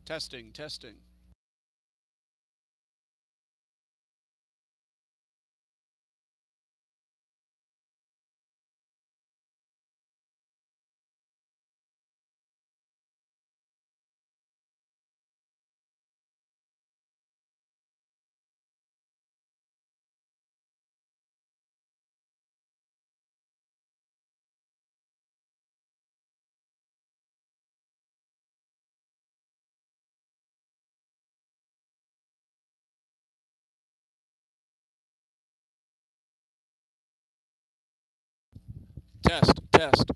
Testing, testing. Test, test.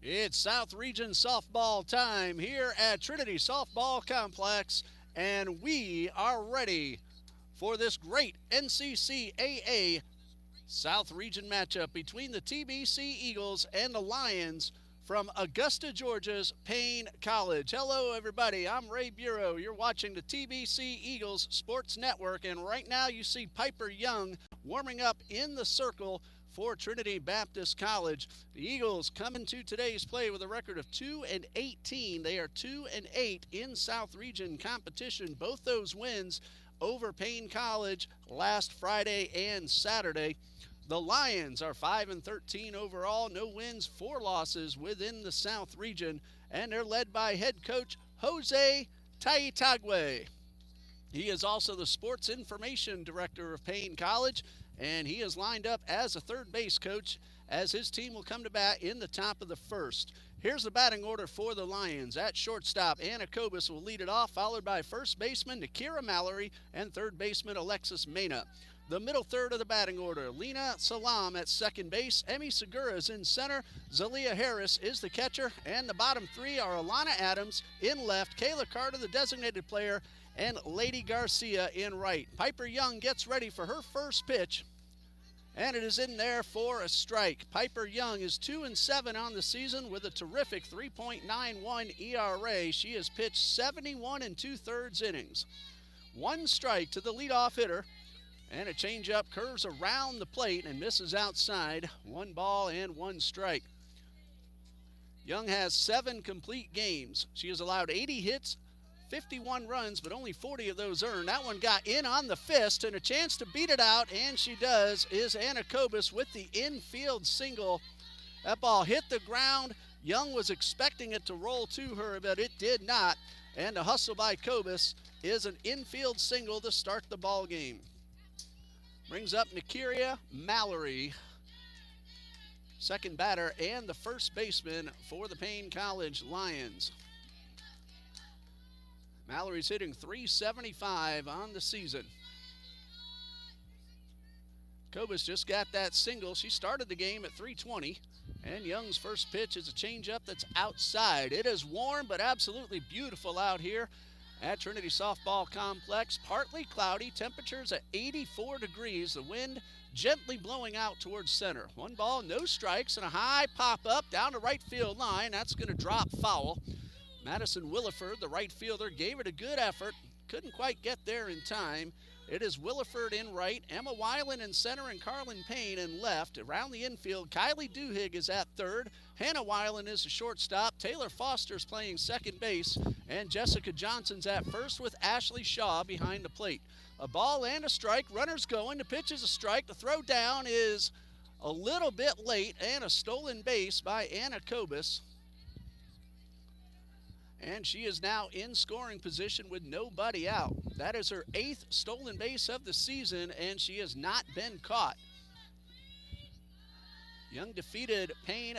It's South Region softball time here at Trinity Softball Complex, and we are ready for this great NCCAA South Region matchup between the TBC Eagles and the Lions from Augusta, Georgia's Paine College. Hello, everybody. I'm Ray Bureau. You're watching the TBC Eagles Sports Network, and right now you see Piper Young warming up in the circle for Trinity Baptist College. The Eagles come into today's play with a record of 2-18. They are 2-8 in South Region competition. Both those wins over Paine College last Friday and Saturday. The Lions are 5-13 overall, no wins, 4 losses within the South Region, and they're led by head coach Jose Taitagwe. He is also the sports information director of Paine College, and he is lined up as a third base coach as his team will come to bat in the top of the first. Here's the batting order for the Lions. At shortstop, Anna Kobus will lead it off, followed by first baseman Nakira Mallory and third baseman Alexis Mena. The middle third of the batting order, Lena Salam at second base, Emmy Segura is in center, Zalia Harris is the catcher, and the bottom three are Alana Adams in left, Kayla Carter, the designated player, and Lady Garcia in right. Piper Young gets ready for her first pitch, and it is in there for a strike. Piper Young is 2-7 on the season with a terrific 3.91 ERA. She has pitched 71 2/3 innings. One strike to the leadoff hitter, and a changeup curves around the plate and misses outside. 1 ball and 1 strike. Young has 7 complete games. She has allowed 80 hits, 51 runs, but only 40 of those earned. That one got in on the fist, and a chance to beat it out, and she does, is Anna Kobus with the infield single. That ball hit the ground. Young was expecting it to roll to her, but it did not. And a hustle by Kobus is an infield single to start the ball game. Brings up Nakira Mallory, second batter and the first baseman for the Paine College Lions. Mallory's hitting .375 on the season. Kobus just got that single. She started the game at .320, and Young's first pitch is a changeup that's outside. It is warm but absolutely beautiful out here at Trinity Softball Complex. Partly cloudy, temperatures at 84 degrees. The wind gently blowing out towards center. 1 ball, no strikes, and a high pop-up down the right field line. That's going to drop foul. Madison Williford, the right fielder, gave it a good effort. Couldn't quite get there in time. It is Williford in right, Emma Weiland in center, and Carlin Paine in left. Around the infield, Kylie Duhigg is at third. Hannah Weiland is a shortstop. Taylor Foster's playing second base. And Jessica Johnson's at first with Ashley Shaw behind the plate. A ball and a strike. Runners going. The pitch is a strike. The throw down is a little bit late, and a stolen base by Anna Kobus. And she is now in scoring position with nobody out. That is her 8th stolen base of the season, and she has not been caught. Young defeated Paine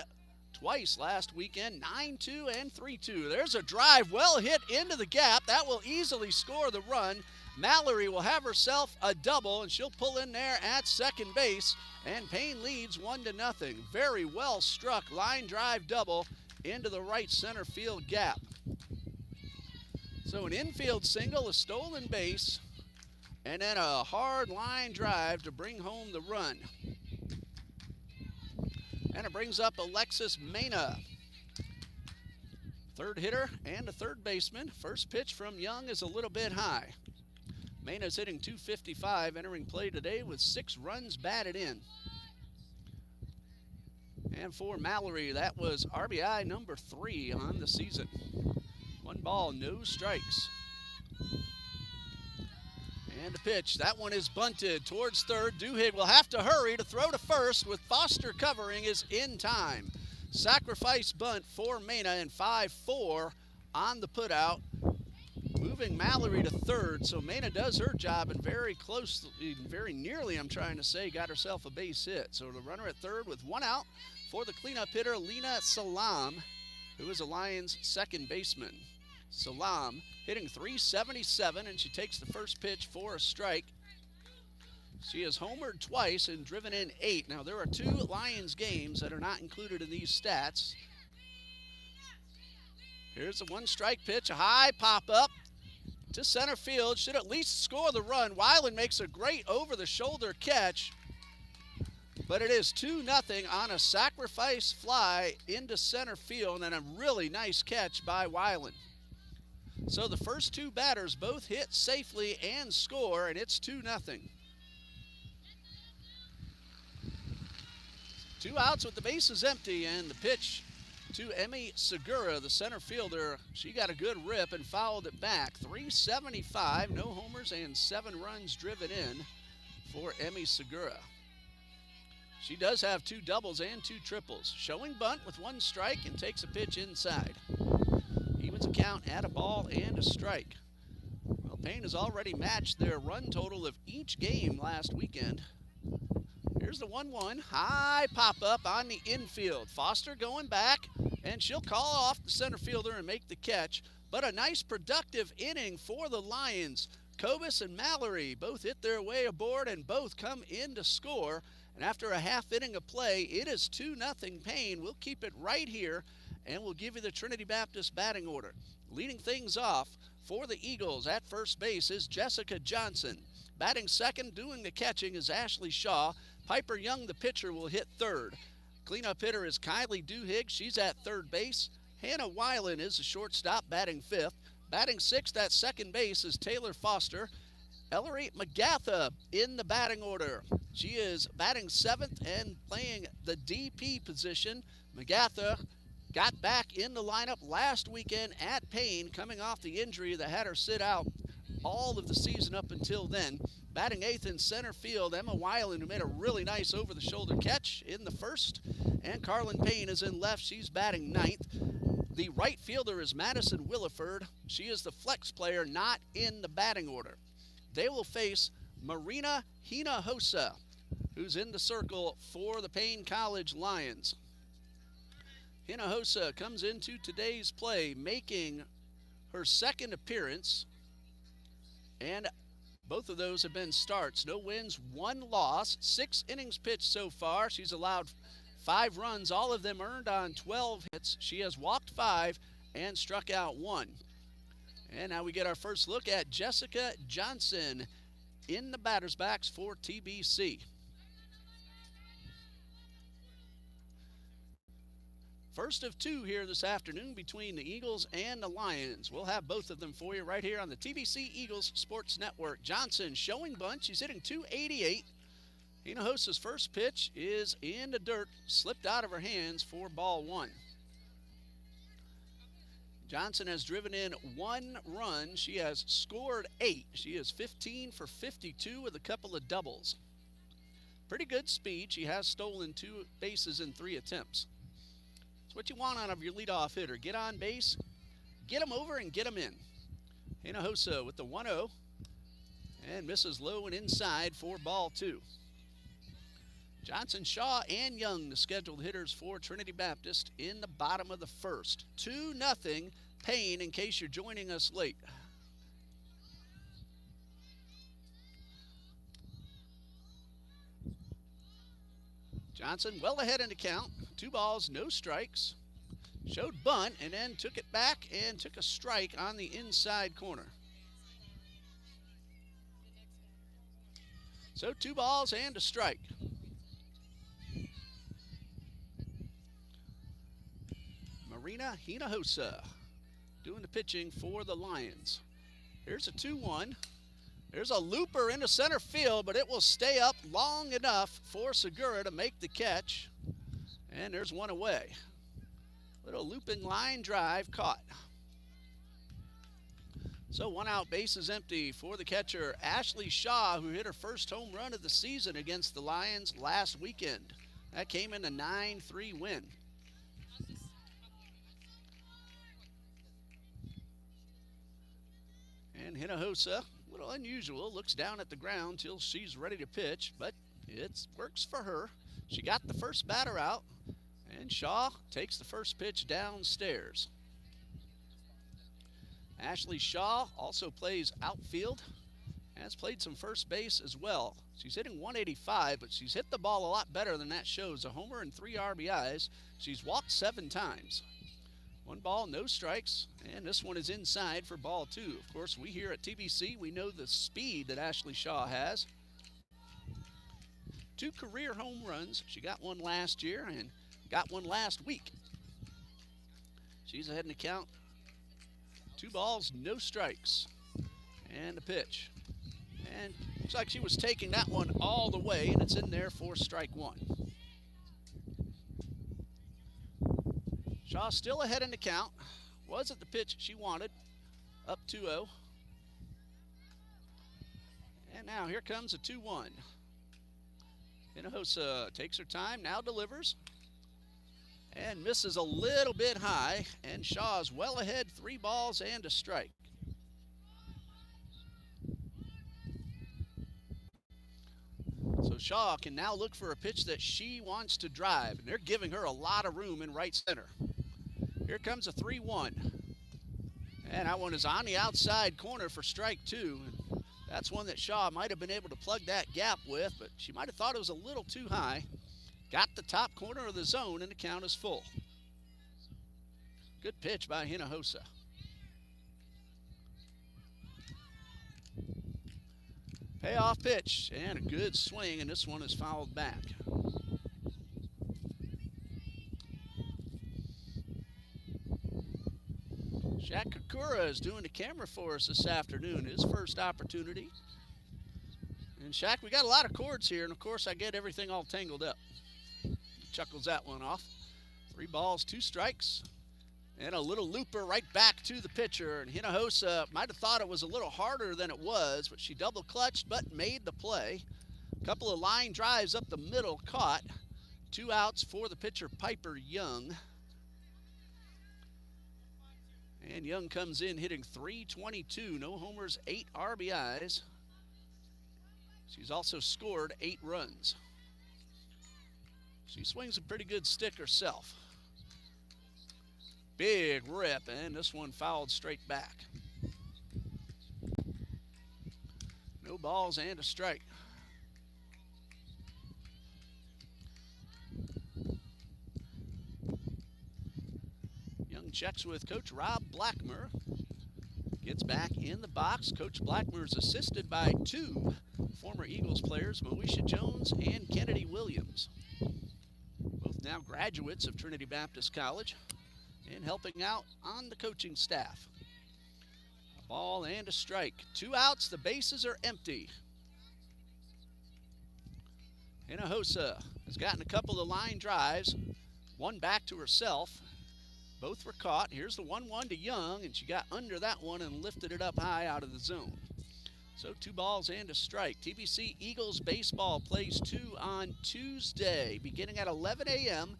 twice last weekend, 9-2 and 3-2. There's a drive well hit into the gap. That will easily score the run. Mallory will have herself a double, and she'll pull in there at second base, and Paine leads 1-0. Very well struck line drive double into the right center field gap. So an infield single, a stolen base, and then a hard line drive to bring home the run. And it brings up Alexis Mena, third hitter and a third baseman. First pitch from Young is a little bit high. Mena's hitting .255, entering play today with 6 runs batted in. And for Mallory, that was RBI number 3 on the season. 1 ball, no strikes. And a pitch. That one is bunted towards third. Duhigg will have to hurry to throw to first with Foster covering is in time. Sacrifice bunt for Mena, and 5-4 on the putout. Moving Mallory to third, so Mena does her job and very closely, very nearly, I'm trying to say, got herself a base hit. So the runner at third with 1 out for the cleanup hitter, Lena Salam, who is a Lions second baseman. Salam hitting .377, and she takes the first pitch for a strike. She has homered twice and driven in 8. Now, there are 2 Lions games that are not included in these stats. Here's a one-strike pitch, a high pop-up to center field. Should at least score the run. Weiland makes a great over-the-shoulder catch, but it is 2-0 on a sacrifice fly into center field, and a really nice catch by Weiland. So the first two batters both hit safely and score, and it's 2-0. 2 outs with the bases empty, and the pitch to Emmy Segura, the center fielder. She got a good rip and fouled it back. 375, no homers and 7 runs driven in for Emmy Segura. She does have 2 doubles and 2 triples. Showing bunt with 1 strike and takes a pitch inside. Evens a count at a ball and a strike. Well, Paine has already matched their run total of each game last weekend. Here's the 1-1, high pop-up on the infield. Foster going back, and she'll call off the center fielder and make the catch. But a nice productive inning for the Lions. Kobus and Mallory both hit their way aboard and both come in to score. And after a half inning of play, it is 2-0 Paine. We'll keep it right here, and we'll give you the Trinity Baptist batting order. Leading things off for the Eagles at first base is Jessica Johnson. Batting second, doing the catching, is Ashley Shaw. Piper Young, the pitcher, will hit third. Cleanup hitter is Kylie Duhigg. She's at third base. Hannah Weiland is the shortstop, batting fifth. Batting sixth at second base is Taylor Foster. Ellery McGatha in the batting order. She is batting seventh and playing the DP position. McGatha got back in the lineup last weekend at Paine, coming off the injury that had her sit out all of the season up until then. Batting eighth in center field, Emma Weiland, who made a really nice over-the-shoulder catch in the first. And Carlin Paine is in left. She's batting ninth. The right fielder is Madison Williford. She is the flex player, not in the batting order. They will face Marina Hinojosa, who's in the circle for the Paine College Lions. Hinojosa comes into today's play, making her second appearance, and both of those have been starts. No wins, 1 loss, 6 innings pitched so far. She's allowed 5 runs, all of them earned on 12 hits. She has walked 5 and struck out 1. And now we get our first look at Jessica Johnson in the batter's box for TBC. First of 2 here this afternoon between the Eagles and the Lions. We'll have both of them for you right here on the TBC Eagles Sports Network. Johnson showing bunt. She's hitting .288. Hinojosa's first pitch is in the dirt, slipped out of her hands for ball 1. Johnson has driven in 1 run. She has scored 8. She is 15 for 52 with a couple of doubles. Pretty good speed. She has stolen 2 bases in 3 attempts. It's what you want out of your leadoff hitter. Get on base, get them over, and get them in. Hinojosa with the 1-0 and misses low and inside for ball 2. Johnson, Shaw, and Young, the scheduled hitters for Trinity Baptist in the bottom of the first. 2-0 Paine, in case you're joining us late. Johnson well ahead in the count. 2 balls, no strikes. Showed bunt and then took it back and took a strike on the inside corner. So 2 balls and a strike. Marina Hinojosa doing the pitching for the Lions. Here's a 2-1. There's a looper into center field, but it will stay up long enough for Segura to make the catch. And there's 1 away. Little looping line drive caught. So 1 out, base is empty for the catcher, Ashley Shaw, who hit her first home run of the season against the Lions last weekend. That came in a 9-3 win. And Hinojosa, a little unusual, looks down at the ground till she's ready to pitch, but it works for her. She got the first batter out, and Shaw takes the first pitch downstairs. Ashley Shaw also plays outfield, has played some first base as well. She's hitting .185, but she's hit the ball a lot better than that shows. A homer and 3 RBIs. She's walked 7 times. One ball, no strikes, and this one is inside for ball two. Of course, we here at TBC, we know the speed that Ashley Shaw has. 2 career home runs. She got one last year and got one last week. She's ahead in the count. 2 balls, no strikes. And the pitch. And looks like she was taking that one all the way, and it's in there for strike one. Shaw still ahead in the count. Wasn't the pitch she wanted. Up 2-0. And now here comes a 2-1. Hinojosa takes her time, now delivers. And misses a little bit high. And Shaw's well ahead, 3 balls and a strike. So Shaw can now look for a pitch that she wants to drive. And they're giving her a lot of room in right center. Here comes a 3-1. And that one is on the outside corner for strike 2. That's one that Shaw might have been able to plug that gap with, but she might have thought it was a little too high. Got the top corner of the zone, and the count is full. Good pitch by Hinojosa. Payoff pitch, and a good swing, and this one is fouled back. Shaq Kakura is doing the camera for us this afternoon, his first opportunity. And Shaq, we got a lot of chords here, and of course I get everything all tangled up. He chuckles that one off. 3 balls, 2 strikes, and a little looper right back to the pitcher. And Hinojosa might have thought it was a little harder than it was, but she double clutched but made the play. A couple of line drives up the middle caught. 2 outs for the pitcher, Piper Young. And Young comes in hitting .322, no homers, 8 RBIs. She's also scored 8 runs. She swings a pretty good stick herself. Big rip, and this one fouled straight back. No balls and a strike. Young checks with Coach Rob Blackmer. Gets back in the box. Coach Blackmer is assisted by 2 former Eagles players, Moesha Jones and Kennedy Williams. Both now graduates of Trinity Baptist College and helping out on the coaching staff. A ball and a strike. 2 outs, the bases are empty. Hinojosa has gotten a couple of line drives, one back to herself. Both were caught. Here's the 1-1 to Young, and she got under that one and lifted it up high out of the zone. So 2 balls and a strike. TBC Eagles baseball plays 2 on Tuesday, beginning at 11 a.m.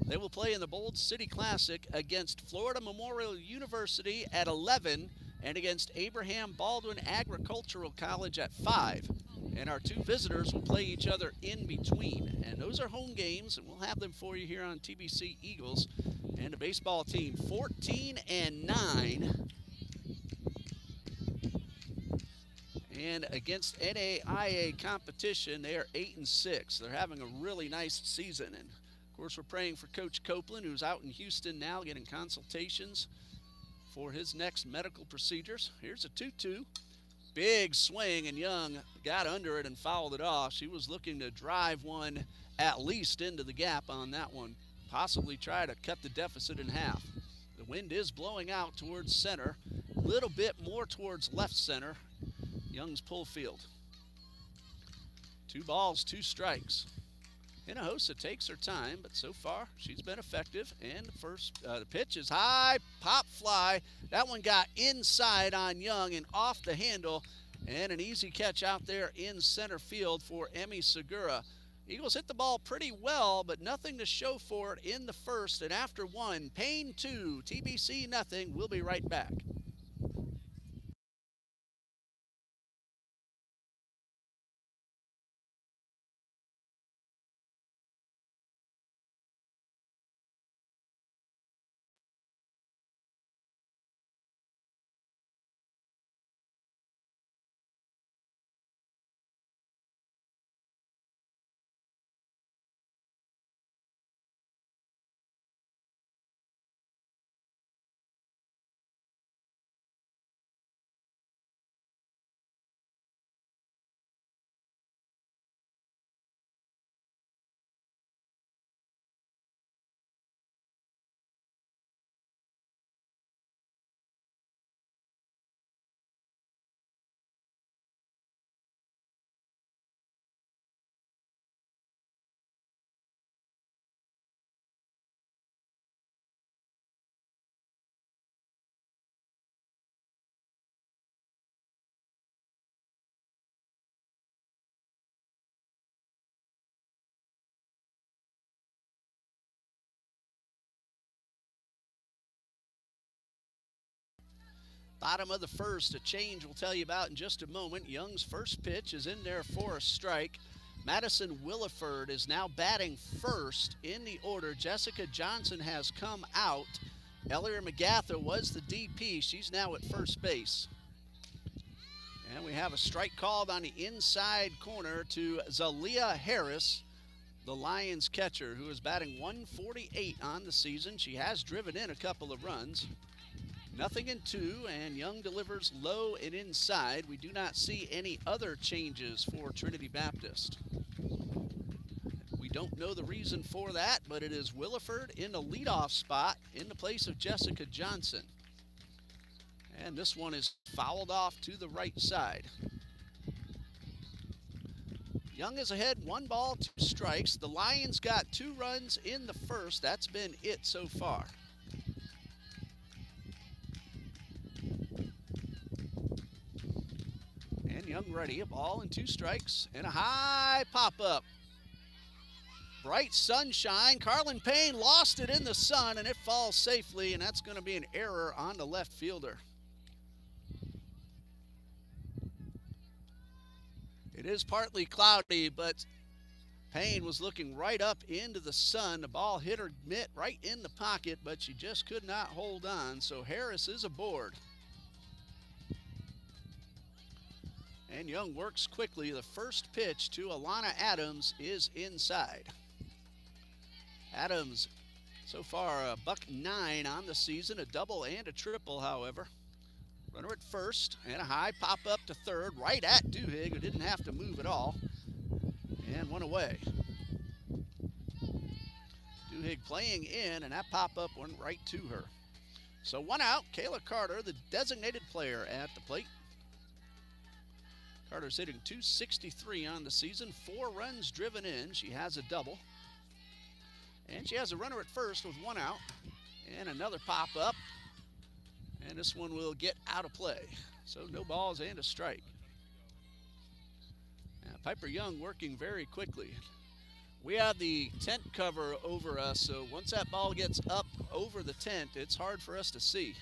They will play in the Bold City Classic against Florida Memorial University at 11 and against Abraham Baldwin Agricultural College at 5. And our 2 visitors will play each other in between. And those are home games, and we'll have them for you here on TBC Eagles. And the baseball team 14-9. And against NAIA competition, they are 8-6. They're having a really nice season. And of course, we're praying for Coach Copeland, who's out in Houston now getting consultations for his next medical procedures. Here's a 2-2. Big swing, and Young got under it and fouled it off. She was looking to drive one at least into the gap on that one, possibly try to cut the deficit in half. The wind is blowing out towards center, a little bit more towards left center. Young's pull field. 2 balls, 2 strikes. Hinojosa takes her time, but so far she's been effective. And the pitch is high, pop fly. That one got inside on Young and off the handle, and an easy catch out there in center field for Emmy Segura. Eagles hit the ball pretty well, but nothing to show for it in the first. And after 1, Paine 2, TBC nothing. We'll be right back. Bottom of the first, a change we'll tell you about in just a moment. Young's first pitch is in there for a strike. Madison Williford is now batting first in the order. Jessica Johnson has come out. Ellery McGatha was the DP. She's now at first base. And we have a strike called on the inside corner to Zalia Harris, the Lions catcher, who is batting .148 on the season. She has driven in a couple of runs. 0-2, and Young delivers low and inside. We do not see any other changes for Trinity Baptist. We don't know the reason for that, but it is Williford in the leadoff spot in the place of Jessica Johnson. And this one is fouled off to the right side. Young is ahead, 1 ball, 2 strikes. The Lions got 2 runs in the first. That's been it so far. And Young ready, a ball and 2 strikes, and a high pop-up. Bright sunshine. Carlin Paine lost it in the sun, and it falls safely, and that's going to be an error on the left fielder. It is partly cloudy, but Paine was looking right up into the sun. The ball hit her mitt right in the pocket, but she just could not hold on, so Harris is aboard. And Young works quickly. The first pitch to Alana Adams is inside. Adams, so far a .109 on the season, a double and a triple, however. Runner at first, and a high pop-up to third, right at Duhigg, who didn't have to move at all, and 1 away. Duhigg playing in, and that pop-up went right to her. So 1 out, Kayla Carter, the designated player at the plate. Carter's hitting .263 on the season, 4 runs driven in. She has a double. And she has a runner at first with 1 out, and another pop-up. And this one will get out of play. So no balls and a strike. Now, Piper Young working very quickly. We have the tent cover over us, so once that ball gets up over the tent, it's hard for us to see.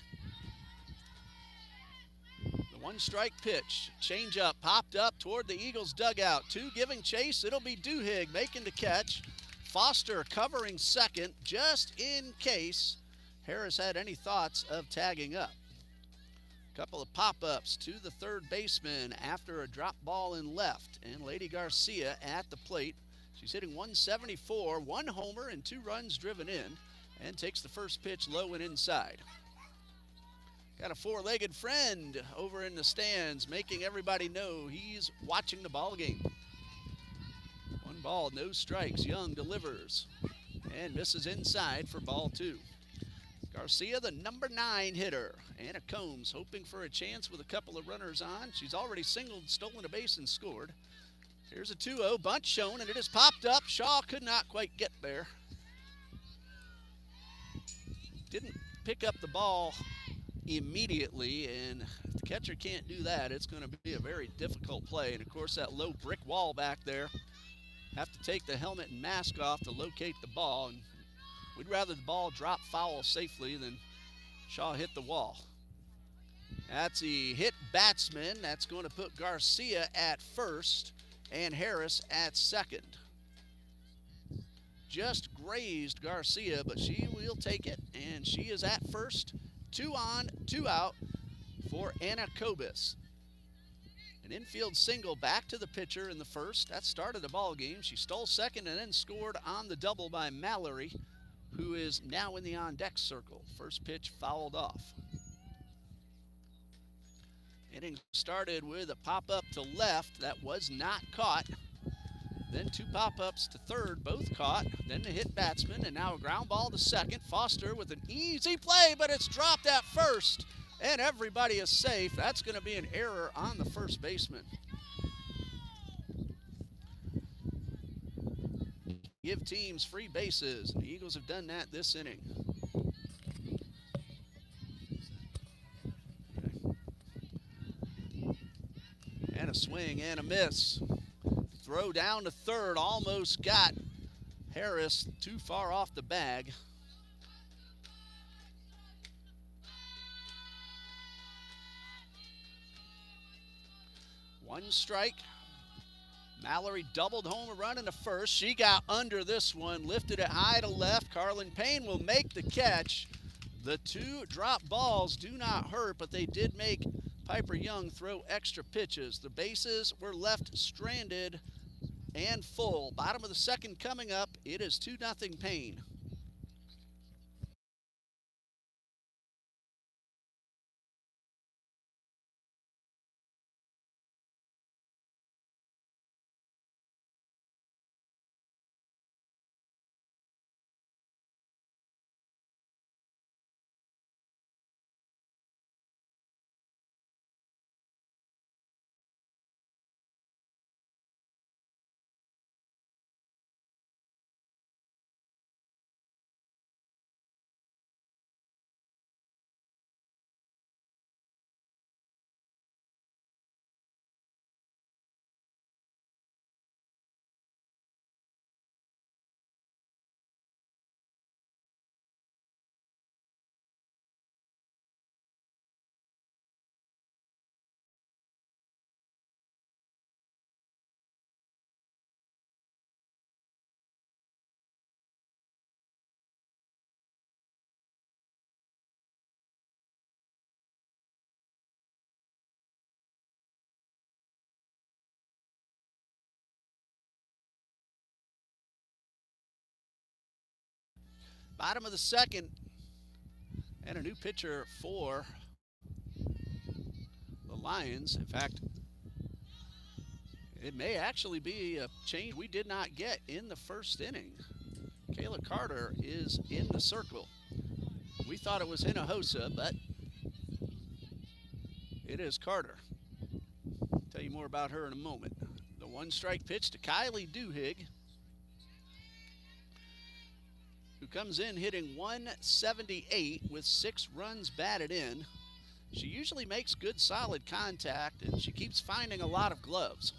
The 1-strike pitch, change up, popped up toward the Eagles dugout. 2 giving chase, it'll be Duhigg making the catch. Foster covering second, just in case Harris had any thoughts of tagging up. Couple of pop-ups to the third baseman after a drop ball in left, and Lady Garcia at the plate. She's hitting .174, 1 homer and 2 runs driven in, and takes the first pitch low and inside. Got a 4-legged friend over in the stands, making everybody know he's watching the ball game. 1 ball, no strikes. Young delivers and misses inside for ball 2. Garcia, the number 9 hitter. Anna Combs hoping for a chance with a couple of runners on. She's already singled, stolen a base, and scored. Here's a 2-0, bunt shown, and it is popped up. Shaw could not quite get there. Didn't pick up the ball immediately, and if the catcher can't do that, it's going to be a very difficult play. And of course, that low brick wall back there, have to take the helmet and mask off to locate the ball, and we'd rather the ball drop foul safely than Shaw hit the wall. That's the hit batsman. That's going to put Garcia at first and Harris at second. Just grazed Garcia, but she will take it, and she is at first. 2 on, 2 out for Anna Kobus. An infield single back to the pitcher in the first. That started the ball game. She stole second and then scored on the double by Mallory, who is now in the on-deck circle. First pitch fouled off. Inning started with a pop-up to left. That was not caught. Then 2 pop-ups to third, both caught. Then the hit batsman, and now a ground ball to second. Foster with an easy play, but it's dropped at first, and everybody is safe. That's going to be an error on the first baseman. Give teams free bases. The Eagles have done that this inning. Okay. And a swing and a miss. Throw down to third, almost got Harris too far off the bag. One strike. Mallory doubled home a run in the first. She got under this one, lifted it high to left. Carlin Paine will make the catch. The two drop balls do not hurt, but they did make Piper Young throw extra pitches. The bases were left stranded and full. Bottom of the second coming up. It is 2-0 Paine. Bottom of the second, and a new pitcher for the Lions. In fact, it may actually be a change we did not get in the first inning. Kayla Carter is in the circle. We thought it was Hinojosa, but it is Carter. I'll tell you more about her in a moment. The one-strike pitch to Kylie Duhigg, who comes in hitting 178 with 6 runs batted in. She usually makes good solid contact, and she keeps finding a lot of gloves.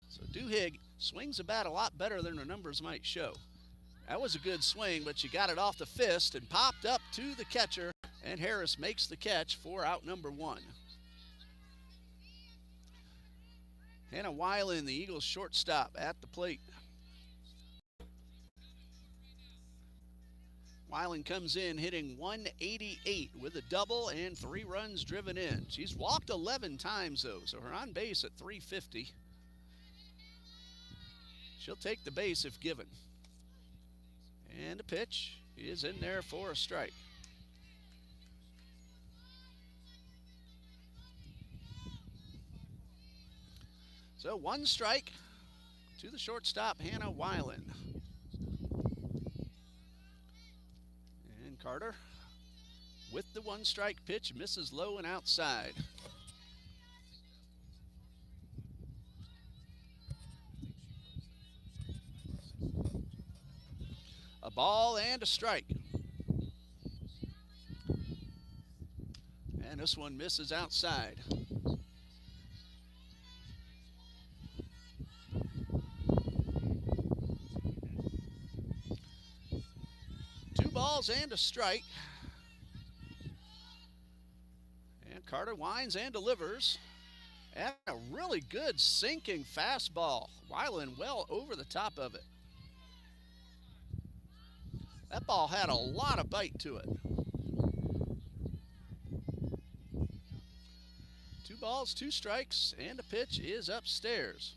So Duhigg swings the bat a lot better than her numbers might show. That was a good swing, but she got it off the fist and popped up to the catcher, and Harris makes the catch for out number 1. Hannah Weiland, the Eagles shortstop, at the plate. Weiland comes in hitting 188 with a double and 3 runs driven in. She's walked 11 times, though, so her on base at 350. She'll take the base if given. And the pitch is in there for a strike. So 1 strike to the shortstop, Hannah Weiland. And Carter with the 1-strike pitch, misses low and outside. A ball and a strike. And this one misses outside. Two balls and a strike. And Carter winds and delivers. And a really good sinking fastball. Weiland well over the top of it. That ball had a lot of bite to it. 2 balls, 2 strikes, and the pitch is upstairs.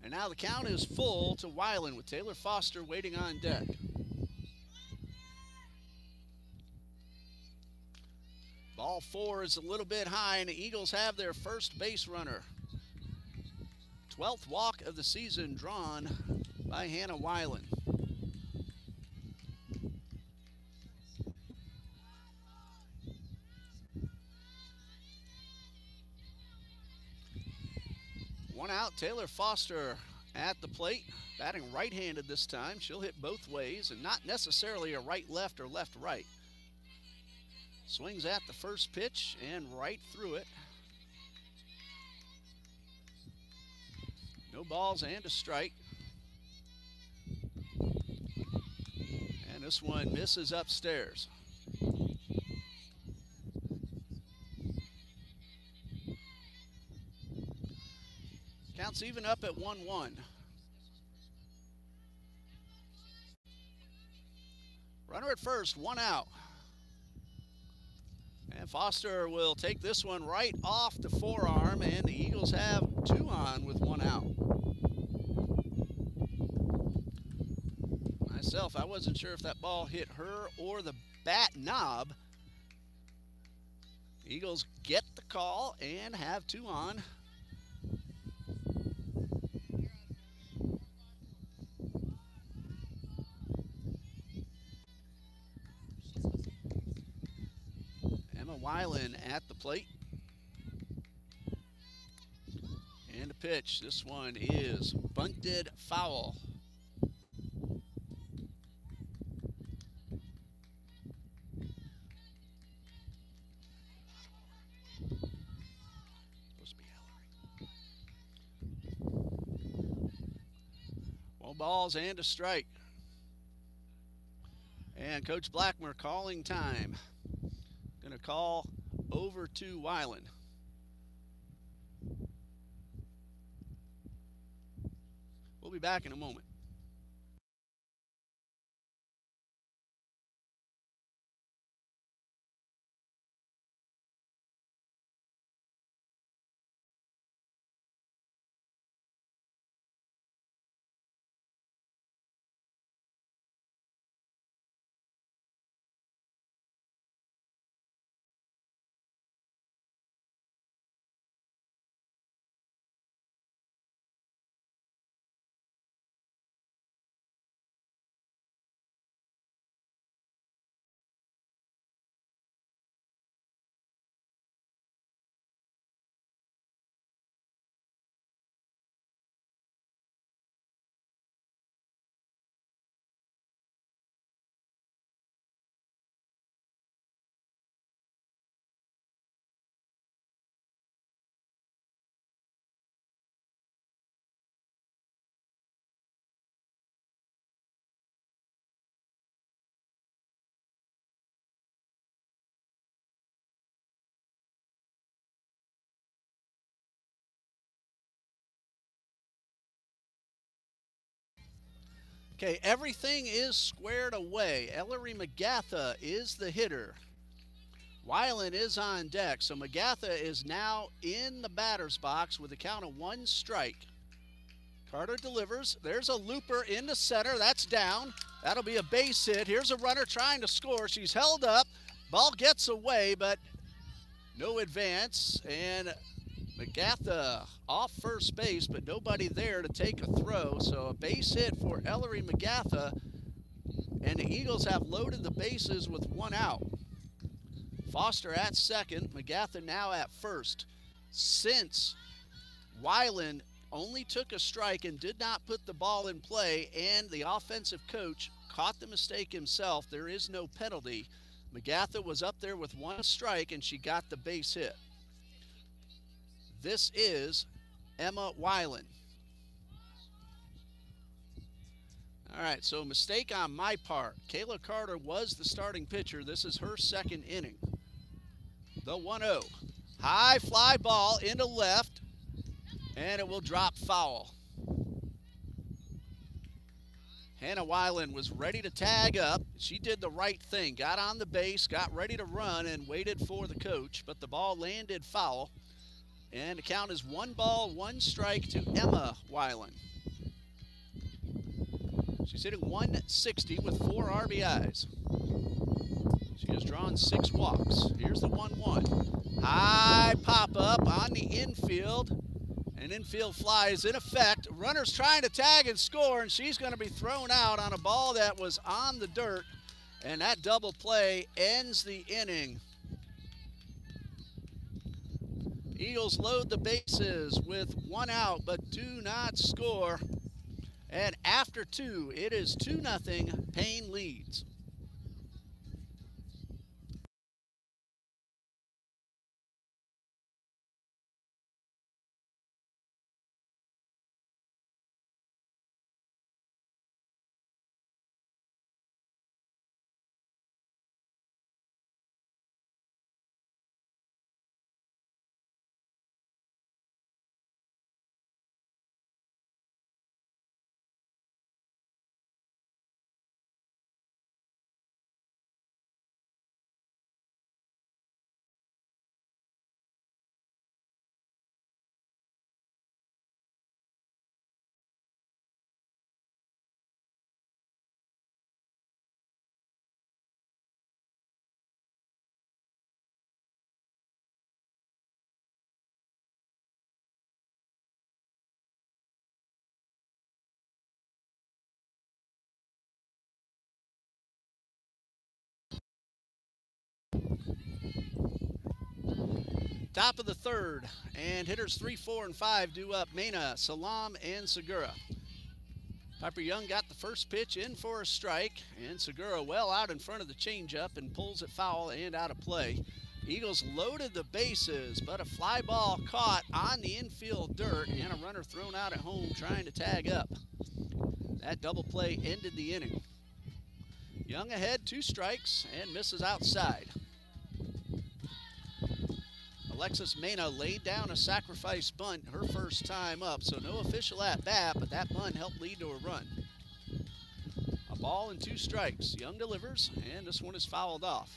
And now the count is full to Weiland with Taylor Foster waiting on deck. Ball 4 is a little bit high, and the Eagles have their first base runner. 12th walk of the season drawn by Hannah Weiland. One out, Taylor Foster at the plate, batting right-handed this time. She'll hit both ways, and not necessarily a right-left or left-right. Swings at the first pitch and right through it. No balls and a strike. And this one misses upstairs. Counts even up at 1-1. Runner at first, one out. And Foster will take this one right off the forearm, and the Eagles have 2 on with 1 out. Myself, I wasn't sure if that ball hit her or the bat knob. Eagles get the call and have 2 on. Emma Weiland at the plate. And a pitch. This one is bunted foul. Supposed to be Ellery. 1 balls and a strike. And Coach Blackmer calling time. Going to call over to Weiland. We'll be back in a moment. Okay, everything is squared away. Ellery McGatha is the hitter. Weiland is on deck, so McGatha is now in the batter's box with a count of 1 strike. Carter delivers. There's a looper into center. That's down. That'll be a base hit. Here's a runner trying to score. She's held up. Ball gets away, but no advance. And McGatha off first base, but nobody there to take a throw. So a base hit for Ellery McGatha. And the Eagles have loaded the bases with 1 out. Foster at second, McGatha now at first. Since Weiland only took a strike and did not put the ball in play, and the offensive coach caught the mistake himself, there is no penalty. McGatha was up there with 1 strike, and she got the base hit. This is Emma Weiland. All right, so mistake on my part. Kayla Carter was the starting pitcher. This is her 2nd inning. The 1-0. High fly ball into left, and it will drop foul. Hannah Weiland was ready to tag up. She did the right thing, got on the base, got ready to run, and waited for the coach, but the ball landed foul. And the count is 1 ball, 1 strike to Emma Weiland. She's hitting .160 with 4 RBIs. She has drawn 6 walks. Here's the 1-1. High pop-up on the infield. An infield fly is in effect. Runner's trying to tag and score, and she's going to be thrown out on a ball that was on the dirt. And that double play ends the inning. Eagles load the bases with 1 out, but do not score. And after 2, it is 2-0. Paine leads. Top of the third, and hitters 3, 4, and 5 due up. Paine, Salam, and Segura. Piper Young got the first pitch in for a strike, and Segura well out in front of the changeup and pulls it foul and out of play. Eagles loaded the bases, but a fly ball caught on the infield dirt and a runner thrown out at home trying to tag up. That double play ended the inning. Young ahead, 2 strikes, and misses outside. Alexis Paine laid down a sacrifice bunt her first time up, so no official at bat, but that bunt helped lead to a run. A ball and 2 strikes. Young delivers, and this one is fouled off.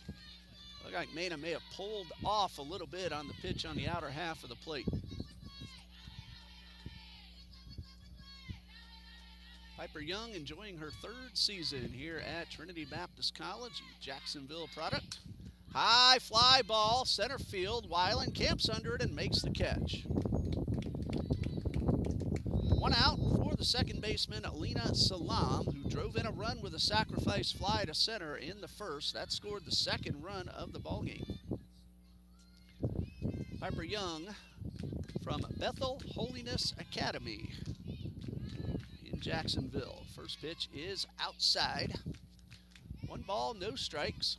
Looked like Paine may have pulled off a little bit on the pitch on the outer half of the plate. Piper Young enjoying her 3rd season here at Trinity Baptist College, Jacksonville product. High fly ball, center field. Weiland camps under it and makes the catch. 1 out for the second baseman, Alina Salam, who drove in a run with a sacrifice fly to center in the first. That scored the 2nd run of the ballgame. Piper Young from Bethel Holiness Academy in Jacksonville. First pitch is outside. 1 ball, no strikes.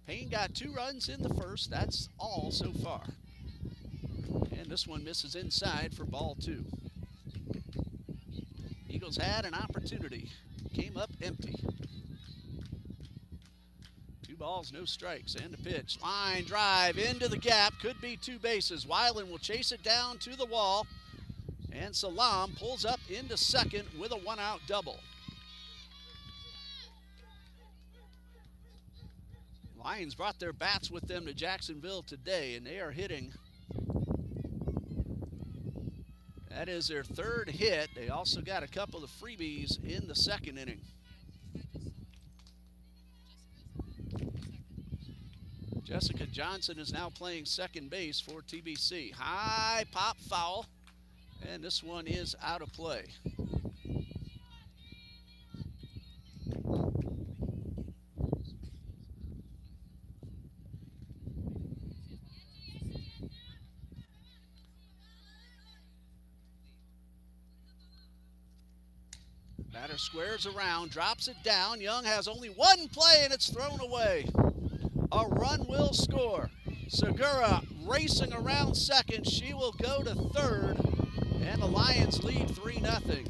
Paine got 2 runs in the first. That's all so far. And this one misses inside for ball 2. Eagles had an opportunity. Came up empty. 2 balls, no strikes, and a pitch. Line drive into the gap. Could be 2 bases. Weiland will chase it down to the wall. And Salam pulls up into second with a 1-out double. Lions brought their bats with them to Jacksonville today, and they are hitting. That is their 3rd hit. They also got a couple of freebies in the 2nd inning. Jessica Johnson is now playing second base for TBC. High pop foul, and this one is out of play. Batter squares around, drops it down. Young has only 1 play, and it's thrown away. A run will score. Segura racing around second. She will go to third, and the Lions lead 3-0.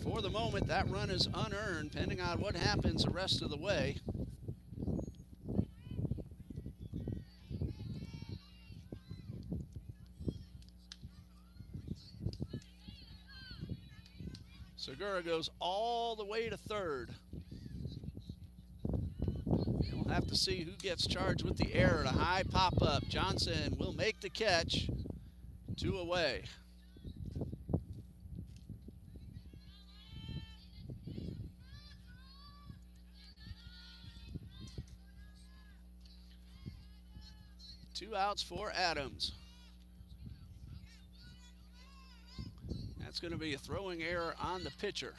For the moment, that run is unearned, depending on what happens the rest of the way. Segura goes all the way to third. And we'll have to see who gets charged with the error. A high pop-up. Johnson will make the catch. 2 away. Two outs for Adams. That's going to be a throwing error on the pitcher.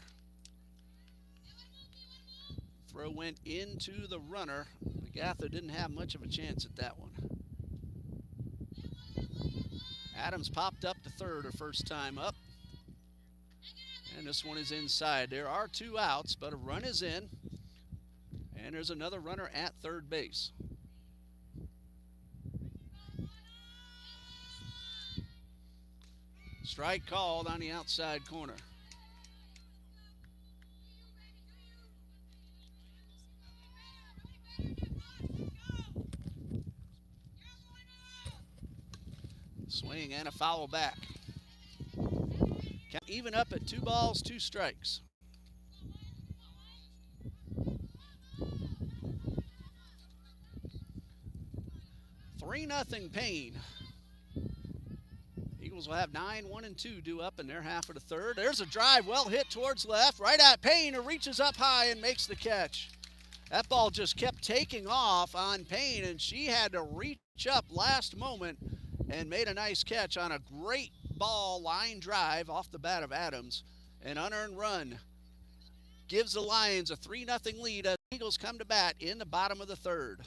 Throw went into the runner. McGather didn't have much of a chance at that one. Adams popped up to third her first time up. And this one is inside. There are 2 outs, but a run is in. And there's another runner at third base. Strike called on the outside corner. Swing and a foul back. Count even up at 2 balls, 2 strikes. Three 3-0 Paine. Eagles will have 9, 1, and 2 due up in their half of the third. There's a drive well hit towards left, right at Paine, who reaches up high and makes the catch. That ball just kept taking off on Paine, and she had to reach up last moment and made a nice catch on a great ball line drive off the bat of Adams. An unearned run gives the Lions a 3-0 lead as the Eagles come to bat in the bottom of the third.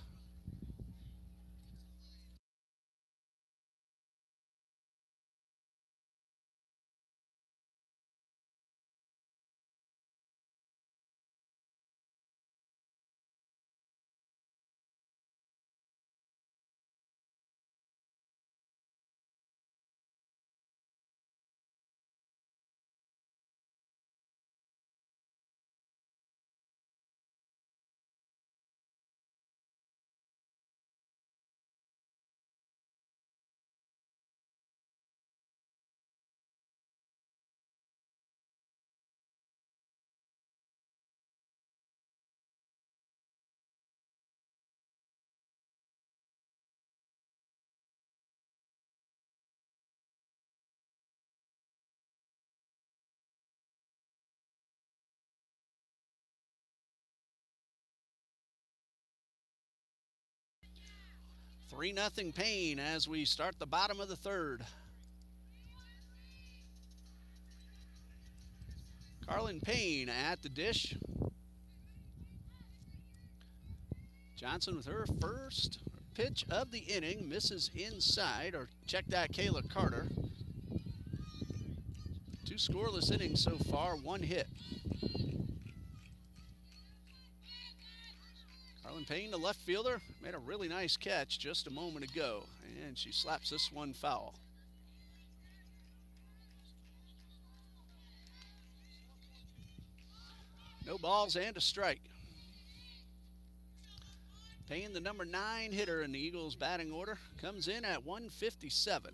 3-0 Paine as we start the bottom of the third. Carlin Paine at the dish. Johnson with her first pitch of the inning, misses inside, or check that, Kayla Carter. 2 scoreless innings so far, 1 hit. Carlin Paine, the left fielder, made a really nice catch just a moment ago, and she slaps this one foul. No balls and a strike. Paine, the number 9 hitter in the Eagles batting order, comes in at 157.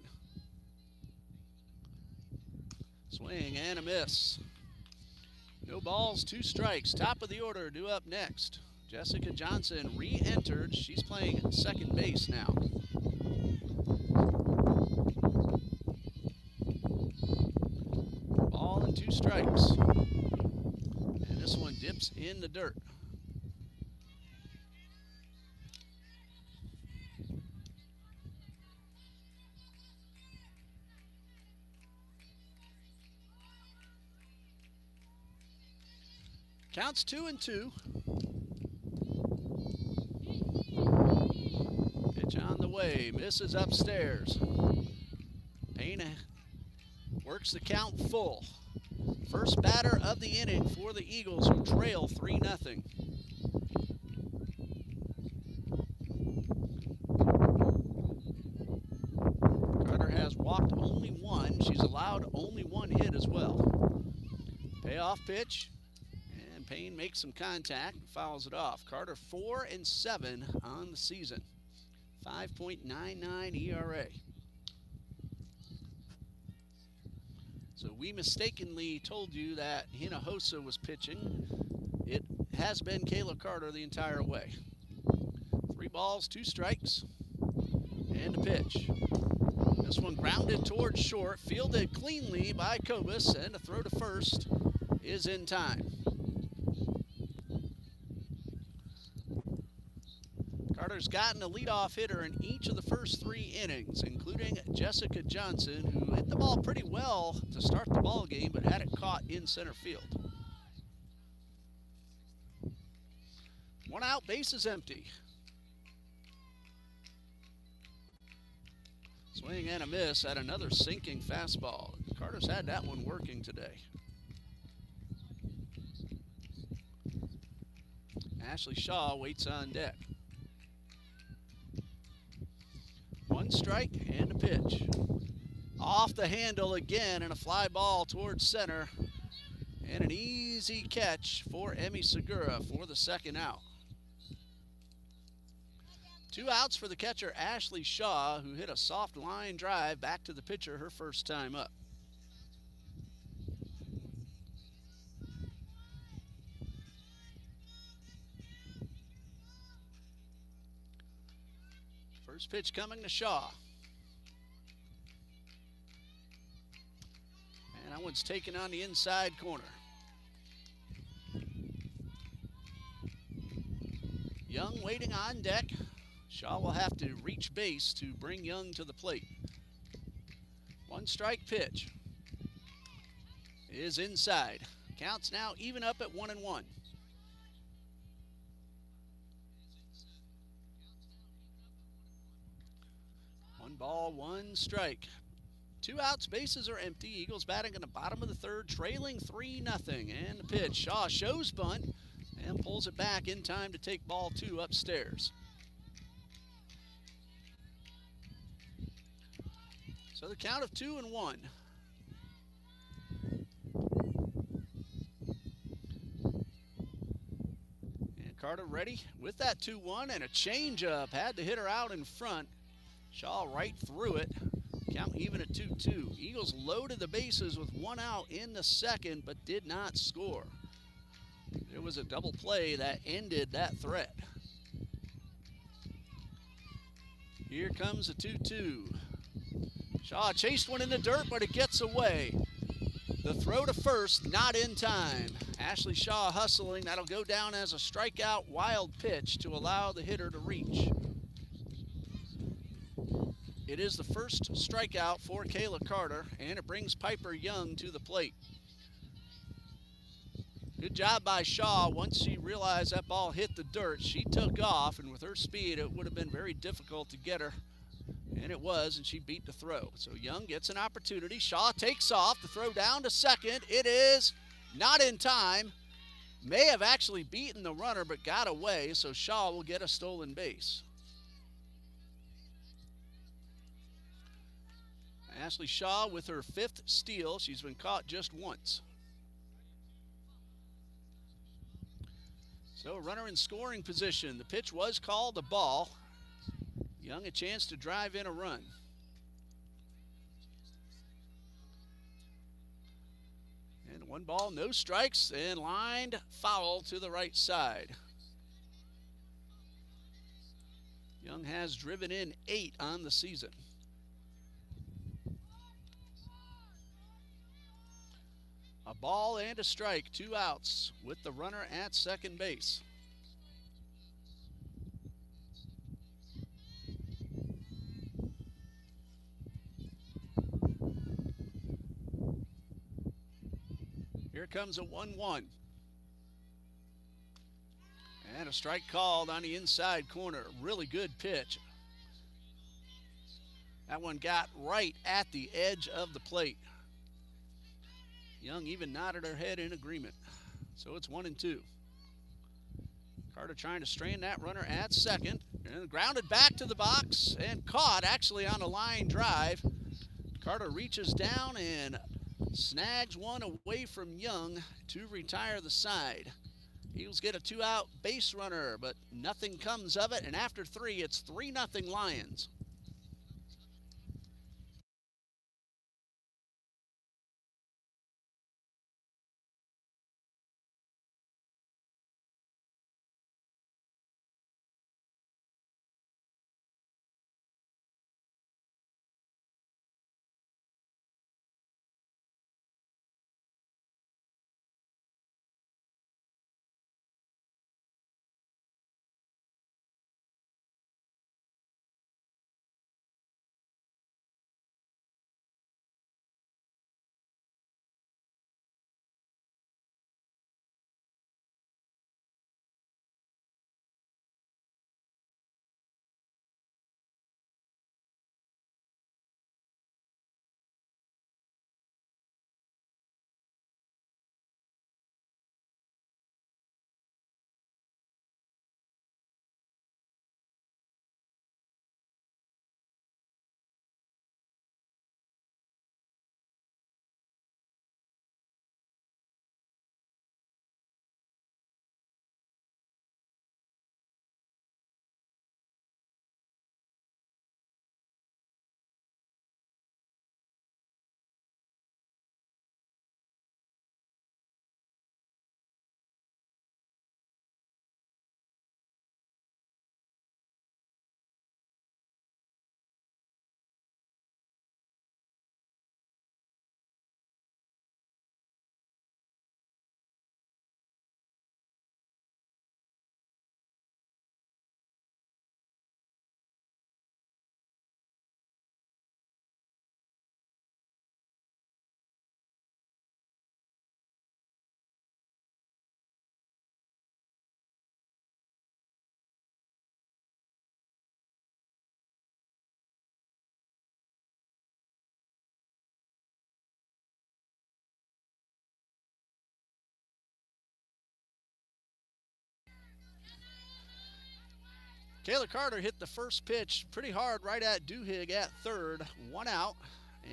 Swing and a miss. No balls, 2 strikes. Top of the order due up next. Jessica Johnson re-entered. She's playing second base now. Ball and 2 strikes. And this one dips in the dirt. Counts 2-2. Pitch on the way, misses upstairs. Paine works the count full. First batter of the inning for the Eagles, who trail 3-0. Carter has walked only 1. She's allowed only 1 hit as well. Payoff pitch. Paine makes some contact and fouls it off. Carter 4-7 on the season. 5.99 ERA. So we mistakenly told you that Hinojosa was pitching. It has been Kayla Carter the entire way. 3 balls, 2 strikes, and a pitch. This one grounded towards short, fielded cleanly by Kobus, and a throw to first is in time. Carter's gotten a leadoff hitter in each of the first 3 innings, including Jessica Johnson, who hit the ball pretty well to start the ball game, but had it caught in center field. 1 out, bases empty. Swing and a miss at another sinking fastball. Carter's had that one working today. Ashley Shaw waits on deck. 1 strike and a pitch. Off the handle again, and a fly ball towards center. And an easy catch for Emmy Segura for the 2nd out. 2 outs for the catcher, Ashley Shaw, who hit a soft line drive back to the pitcher her first time up. First pitch coming to Shaw. And that one's taken on the inside corner. Young waiting on deck. Shaw will have to reach base to bring Young to the plate. 1 strike pitch is inside. Counts now even up at 1-1. 1 ball, 1 strike. 2 outs, bases are empty. Eagles batting in the bottom of the third, trailing 3-0. And the pitch. Shaw shows bunt and pulls it back in time to take ball 2 upstairs. So the count of 2-1. And Carter ready with that 2-1 and a changeup. Had the hitter out in front. Shaw right through it. Count even at 2-2. Eagles loaded the bases with 1 out in the second, but did not score. There was a double play that ended that threat. Here comes a 2-2. Shaw chased one in the dirt, but it gets away. The throw to first, not in time. Ashley Shaw hustling. That'll go down as a strikeout wild pitch to allow the hitter to reach. It is the first strikeout for Kayla Carter, and it brings Piper Young to the plate. Good job by Shaw. Once she realized that ball hit the dirt, she took off, and with her speed, it would have been very difficult to get her. And it was, and she beat the throw. So Young gets an opportunity. Shaw takes off. The throw down to second. It is not in time. May have actually beaten the runner, but got away, so Shaw will get a stolen base. Ashley Shaw with her 5th steal. She's been caught just once. So runner in scoring position. The pitch was called a ball. Young a chance to drive in a run. And 1 ball, no strikes, and lined foul to the right side. Young has driven in 8 on the season. A ball and a strike, 2 outs with the runner at second base. Here comes a 1-1. And a strike called on the inside corner. Really good pitch. That one got right at the edge of the plate. Young even nodded her head in agreement. So it's 1-2. Carter trying to strain that runner at second. And grounded back to the box and caught actually on a line drive. Carter reaches down and snags one away from Young to retire the side. Eagles get a 2-out base runner, but nothing comes of it. And after 3, it's 3-0 Lions. Kayla Carter hit the first pitch pretty hard right at Duhigg at third. 1 out.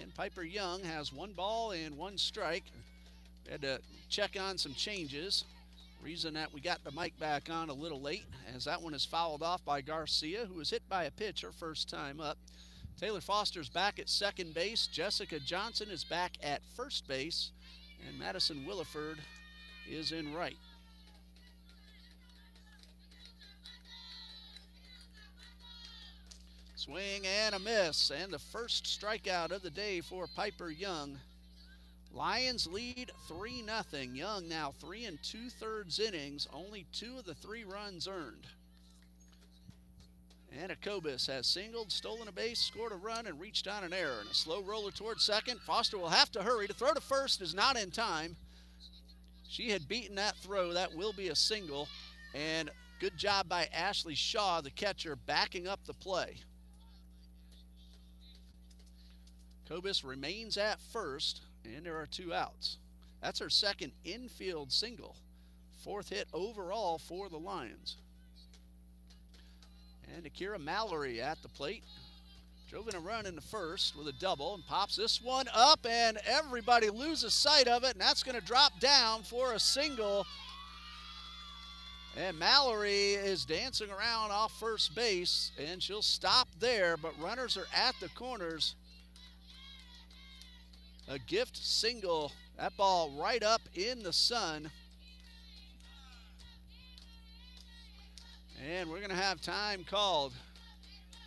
And Piper Young has 1 ball and 1 strike. Had to check on some changes. Reason that we got the mic back on a little late, as that one is fouled off by Garcia, who was hit by a pitch her first time up. Taylor Foster's back at second base. Jessica Johnson is back at first base. And Madison Williford is in right. Swing and a miss, and the first strikeout of the day for Piper Young. Lions lead 3-0. Young now 3 2/3 innings, only 2 of the 3 runs earned. Anna Kobus has singled, stolen a base, scored a run, and reached on an error. And a slow roller towards second. Foster will have to hurry. To throw to first is not in time. She had beaten that throw. That will be a single. And good job by Ashley Shaw, the catcher, backing up the play. Kobus remains at first, and there are 2 outs. That's her second infield single. 4th hit overall for the Lions. And Akira Mallory at the plate. Drove in a run in the first with a double and pops this one up, and everybody loses sight of it, and that's going to drop down for a single. And Mallory is dancing around off first base, and she'll stop there, but runners are at the corners. A gift single. That ball right up in the sun. And we're going to have time called.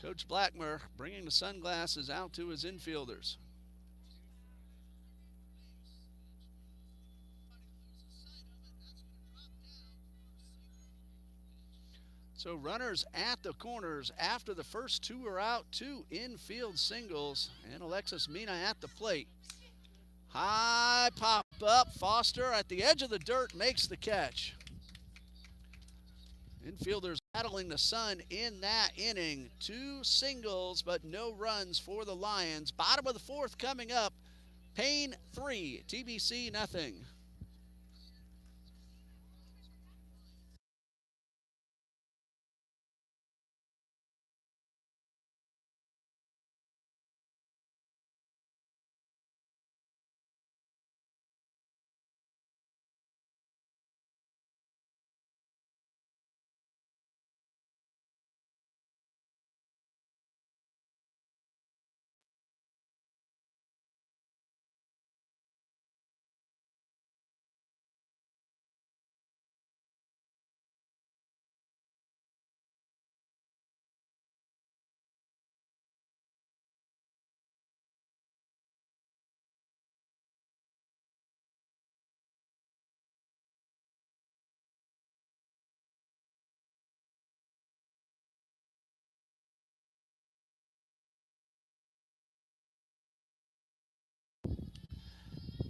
Coach Blackmer bringing the sunglasses out to his infielders. So runners at the corners after the first 2 are out, 2 infield singles, and Alexis Mina at the plate. High pop up, Foster at the edge of the dirt makes the catch. Infielders battling the sun in that inning. 2 singles, but no runs for the Lions. Bottom of the 4th coming up. Paine 3, TBC nothing.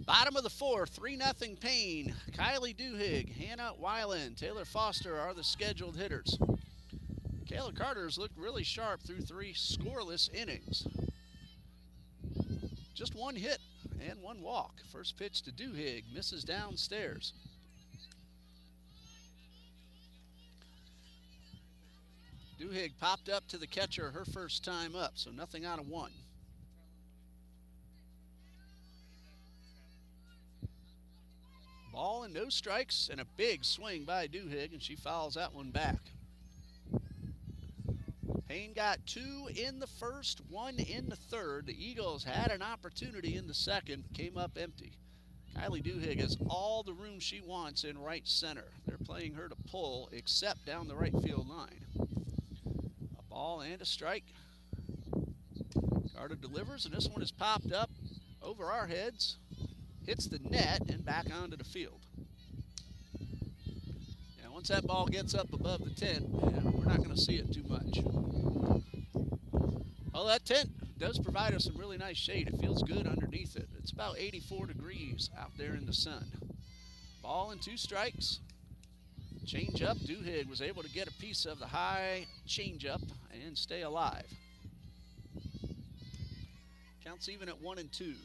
Bottom of the 4th, 3-0 Paine. Kylie Duhigg, Hannah Weiland, Taylor Foster are the scheduled hitters. Kayla Carter's looked really sharp through 3 scoreless innings. Just 1 hit and 1 walk. First pitch to Duhigg, misses downstairs. Duhigg popped up to the catcher her first time up, so nothing out of 1. Ball and no strikes, and a big swing by Duhigg, and she fouls that one back. Paine got 2 in the first, 1 in the 3rd. The Eagles had an opportunity in the 2nd, but came up empty. Kylie Duhigg has all the room she wants in right center. They're playing her to pull, except down the right field line. A ball and a strike. Carter delivers, and this one is popped up over our heads. Hits the net and back onto the field. Yeah, once that ball gets up above the tent, we're not going to see it too much. Well, that tent does provide us some really nice shade. It feels good underneath it. It's about 84 degrees out there in the sun. Ball and 2 strikes. Change up. Duhigg was able to get a piece of the high change up and stay alive. Counts even at 1-2.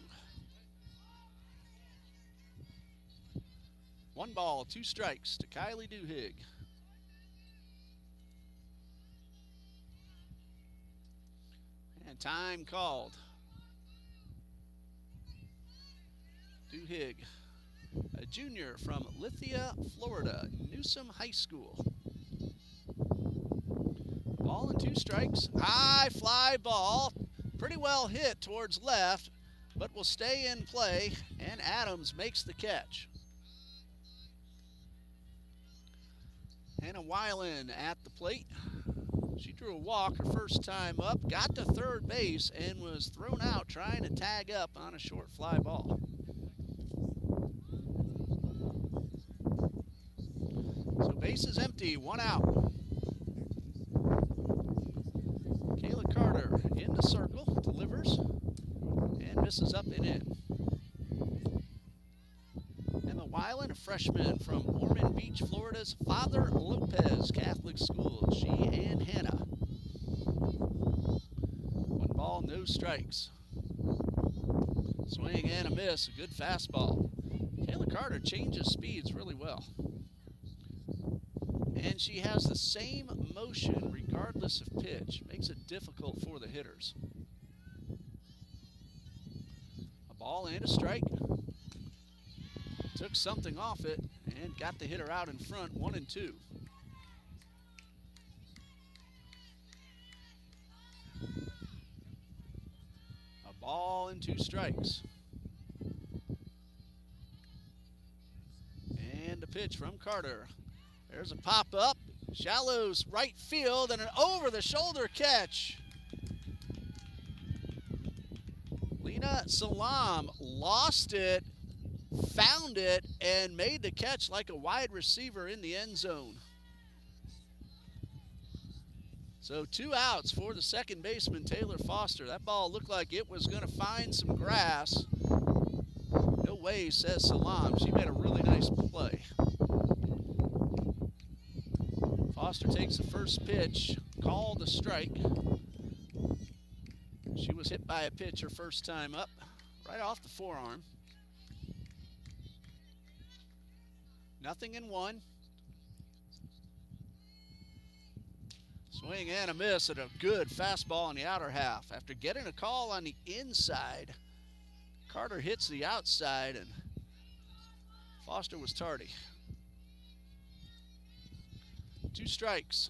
1 ball, 2 strikes to Kylie Duhigg. And time called. Duhigg, a junior from Lithia, Florida, Newsom High School. Ball and 2 strikes. High fly ball. Pretty well hit towards left, but will stay in play, and Adams makes the catch. Hannah Weiland at the plate. She drew a walk her first time up, got to third base, and was thrown out trying to tag up on a short fly ball. So base is empty, 1 out. in the circle, delivers, and misses up and in. Emma Weiland, a freshman from Ormond Beach, Florida's Father Lopez Catholic School. She and Hannah. 1 ball, no strikes. Swing and a miss, a good fastball. Kayla Carter changes speeds really well. And she has the same motion regardless of pitch. Makes it difficult for the hitters. A ball and a strike. Took something off it and got the hitter out in front, 1-2. A ball and 2 strikes. And a pitch from Carter. There's a pop-up, shallow right field, and an over-the-shoulder catch. Lena Salam lost it, found it, and made the catch like a wide receiver in the end zone. So 2 outs for the second baseman, Taylor Foster. That ball looked like it was going to find some grass. No way, says Salam. She made a really nice play. Foster takes the first pitch, called a strike. She was hit by a pitch her first time up, right off the forearm. 0-1. Swing and a miss at a good fastball in the outer half. After getting a call on the inside, Carter hits the outside, and Foster was tardy. 2 strikes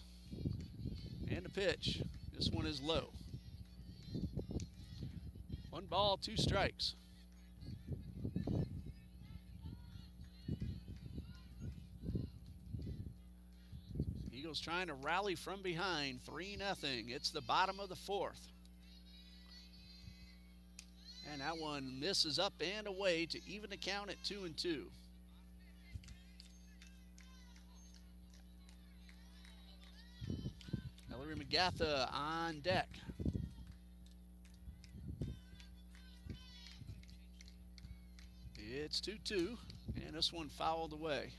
and a pitch. This one is low. 1 ball, 2 strikes. Eagles trying to rally from behind, 3-0. It's the bottom of the 4th. And that one misses up and away to even the count at 2-2. Ellery McGatha on deck. It's 2-2, and this one fouled away.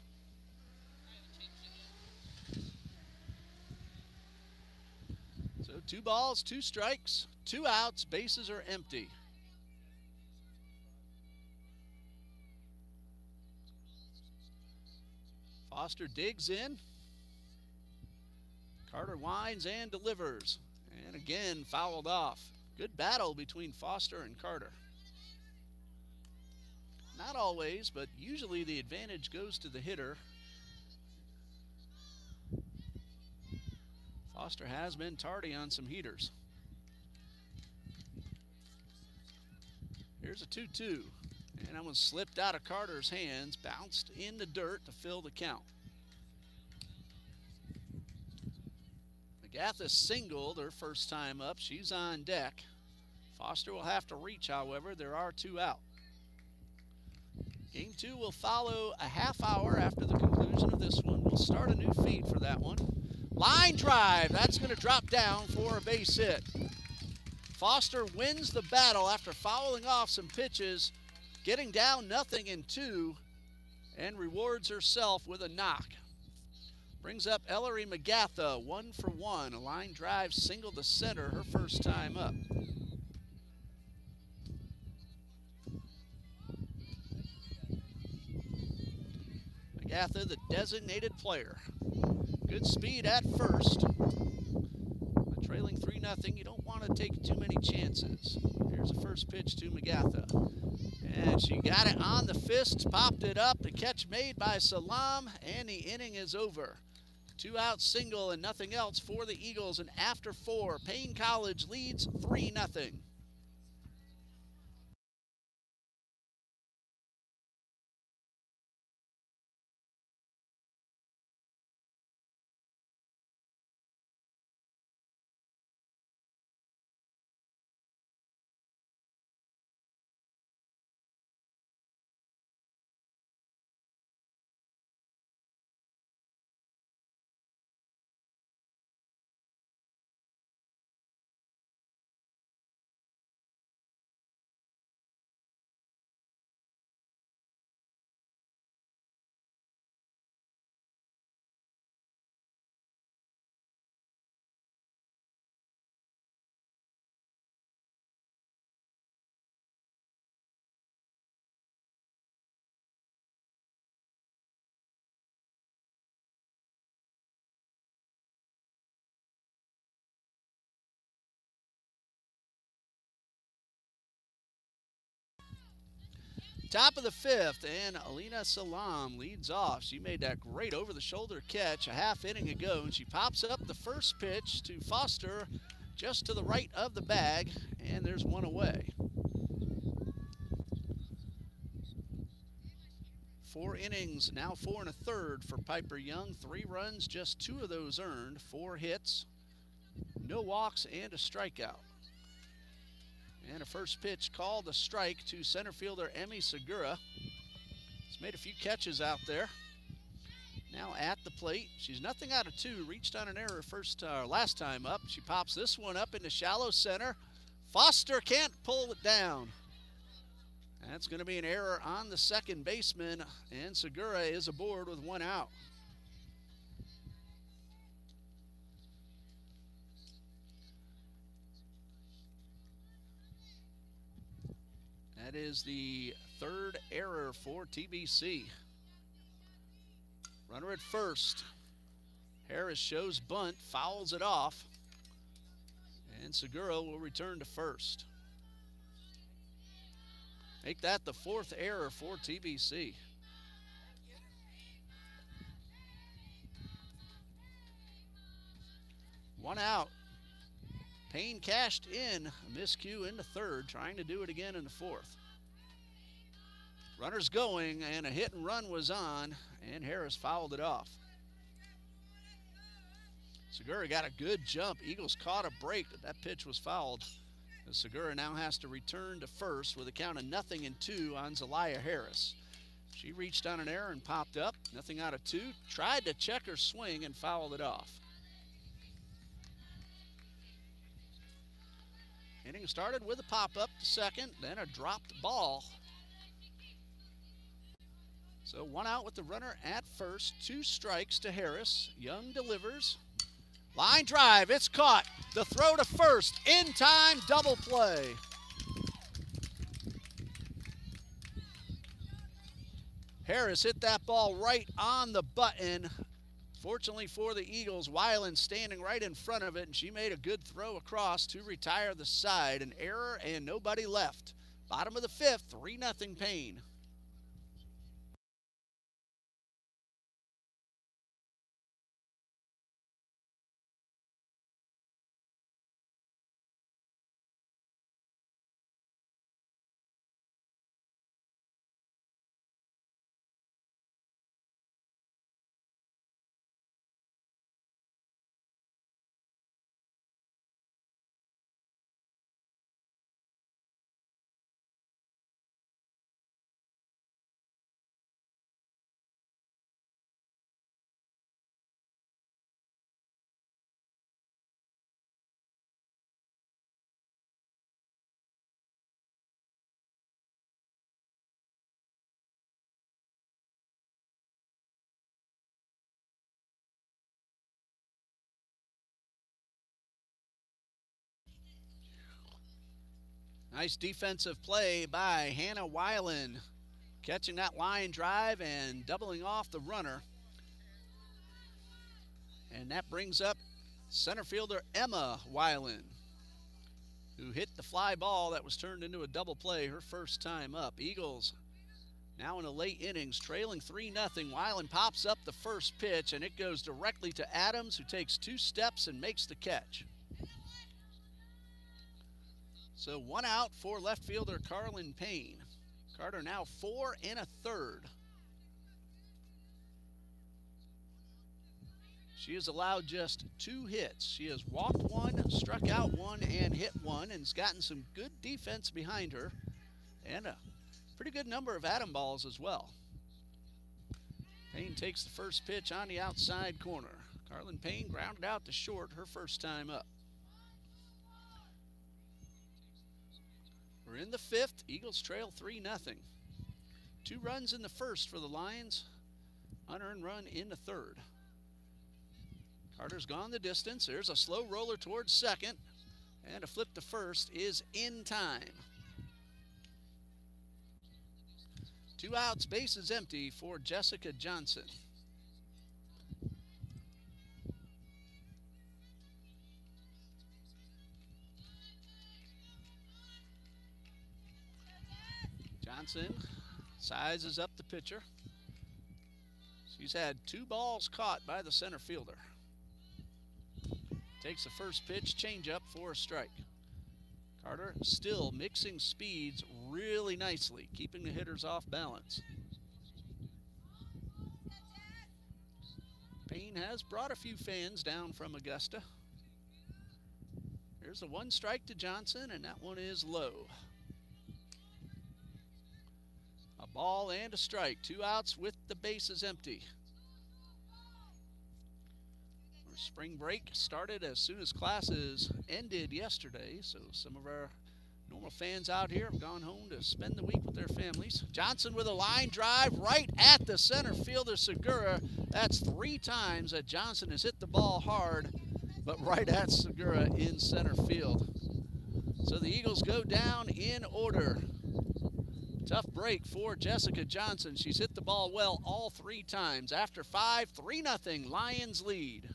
So 2 balls, 2 strikes, 2 outs, bases are empty. Foster digs in. Carter winds and delivers. And again, fouled off. Good battle between Foster and Carter. Not always, but usually the advantage goes to the hitter. Foster has been tardy on some heaters. Here's a 2-2. And that one slipped out of Carter's hands, bounced in the dirt to fill the count. McGatha singled her first time up. She's on deck. Foster will have to reach, however. There are 2 out. Game 2 will follow a half hour after the conclusion of this one. We'll start a new feed for that one. Line drive. That's going to drop down for a base hit. Foster wins the battle after fouling off some pitches, getting down 0-2, and rewards herself with a knock. Brings up Ellery McGatha, 1 for 1. A line drive single to center her first time up. McGatha, the designated player. Good speed at first. But trailing 3-0, you don't want to take too many chances. Here's the first pitch to McGatha. And she got it on the fist, popped it up. The catch made by Salam, and the inning is over. 2-out single and nothing else for the Eagles. And after 4, Paine College leads 3-0. Top of the fifth, and Alina Salam leads off. She made that great over-the-shoulder catch a half inning ago, and she pops up the first pitch to Foster just to the right of the bag, and there's one away. 4 innings, now 4 1/3 for Piper Young. 3 runs, just 2 of those earned. 4 hits, no walks, and a strikeout. And a first pitch called a strike to center fielder Emi Segura. She's made a few catches out there. Now at the plate, she's nothing out of 2. Reached on an error last time up. She pops this one up into shallow center. Foster can't pull it down. That's going to be an error on the second baseman, and Segura is aboard with 1 out. That is the 3rd error for TBC. Runner at first. Harris shows bunt, fouls it off, and Segura will return to first. Make that the 4th error for TBC. One out. Paine cashed in a miscue in the 3rd, trying to do it again in the 4th. Runners going, and a hit and run was on, and Harris fouled it off. Segura got a good jump. Eagles caught a break, but that pitch was fouled. Segura now has to return to first with a count of 0-2 on Zelaya Harris. She reached on an error and popped up. Nothing out of 2. Tried to check her swing and fouled it off. Inning started with a pop-up to second, then a dropped ball. So 1 out with the runner at first. 2 strikes to Harris. Young delivers. Line drive, it's caught. The throw to first, in time, double play. Harris hit that ball right on the button. Fortunately for the Eagles, Weiland standing right in front of it, and she made a good throw across to retire the side. An error and nobody left. Bottom of the 5th, 3-0 Paine. Nice defensive play by Hannah Weiland, catching that line drive and doubling off the runner. And that brings up center fielder Emma Weiland, who hit the fly ball that was turned into a double play her first time up. Eagles now in the late innings, trailing 3-0. Weiland pops up the first pitch, and it goes directly to Adams, who takes 2 steps and makes the catch. So 1 out for left fielder Carlin Paine. Carter now 4 1/3. She has allowed just 2 hits. She has walked 1, struck out 1, and hit 1, and has gotten some good defense behind her, and a pretty good number of atom balls as well. Paine takes the first pitch on the outside corner. Carlin Paine grounded out to short her first time up. We're in the 5th. Eagles trail 3-0. 2 runs in the first for the Lions. Unearned run in the 3rd. Carter's gone the distance. There's a slow roller towards second. And a flip to first is in time. 2 outs, bases empty for Jessica Johnson. Johnson Sizes up the pitcher. She's had 2 balls caught by the center fielder. Takes the first pitch, changeup for a strike. Carter still mixing speeds really nicely, keeping the hitters off balance. Paine has brought a few fans down from Augusta. There's a 1 strike to Johnson, and that one is low. A ball and a strike, 2 outs with the bases empty. Our spring break started as soon as classes ended yesterday, so some of our normal fans out here have gone home to spend the week with their families. Johnson with a line drive right at the center fielder, Segura. That's 3 times that Johnson has hit the ball hard, but right at Segura in center field. So the Eagles go down in order. Tough break for Jessica Johnson. She's hit the ball well all 3 times. After 5, 3-0, Lions lead.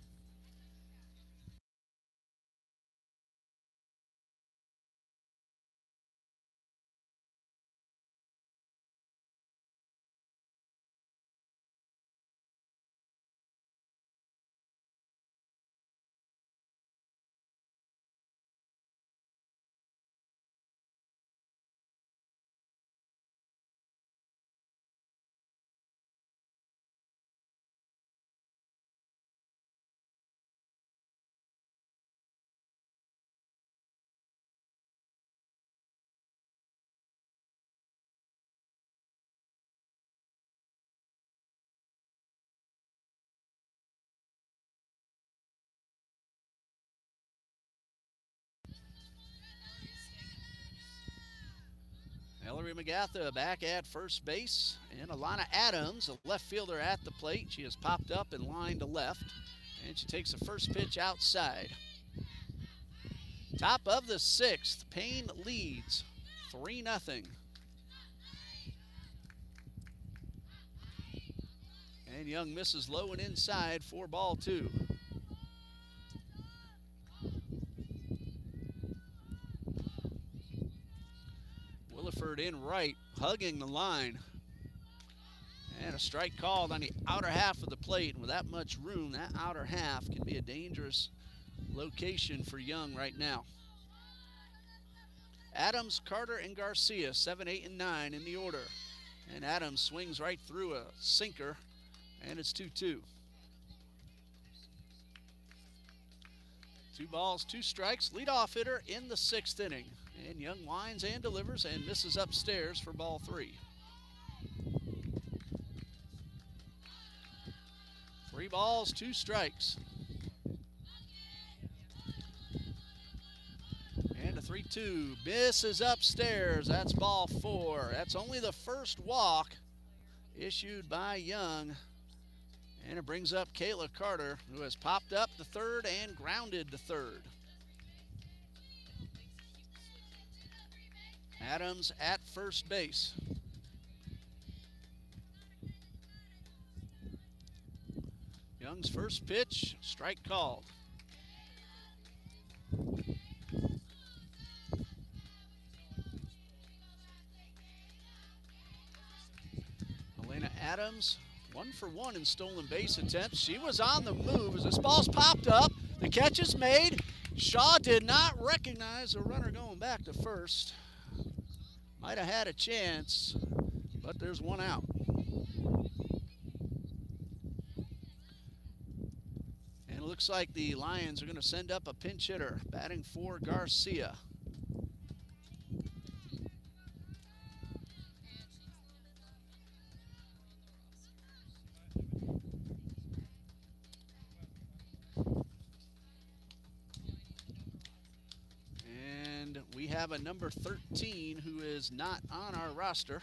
Ellery McGatha back at first base, and Alana Adams, a left fielder at the plate. She has popped up and lined to left, and she takes the first pitch outside. Top of the 6th, Paine leads 3-0. And Young misses low and inside for ball 2. Williford in right, hugging the line. And a strike called on the outer half of the plate. And with that much room, that outer half can be a dangerous location for Young right now. Adams, Carter, and Garcia, 7, 8, and 9 in the order. And Adams swings right through a sinker, and it's 2-2. 2 balls, 2 strikes. Leadoff hitter in the 6th inning. And Young winds and delivers and misses upstairs for ball 3. 3 balls, 2 strikes. And a 3-2. Misses upstairs. That's ball 4. That's only the first walk issued by Young. And it brings up Kayla Carter, who has popped up the 3rd and grounded the 3rd. Adams at first base. Young's first pitch, strike called. Elena Adams, 1 for 1 in stolen base attempts. She was on the move as this ball's popped up. The catch is made. Shaw did not recognize the runner going back to first. Might have had a chance, but there's 1 out. And it looks like the Lions are going to send up a pinch hitter, batting for Garcia. We have a number 13 who is not on our roster.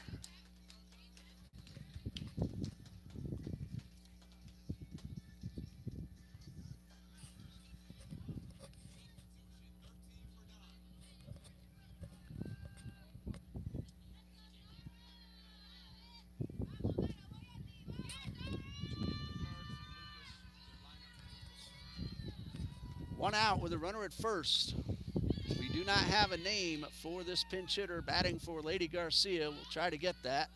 One out with a runner at first. We do not have a name for this pinch hitter batting for Lady Garcia. We'll try to get that.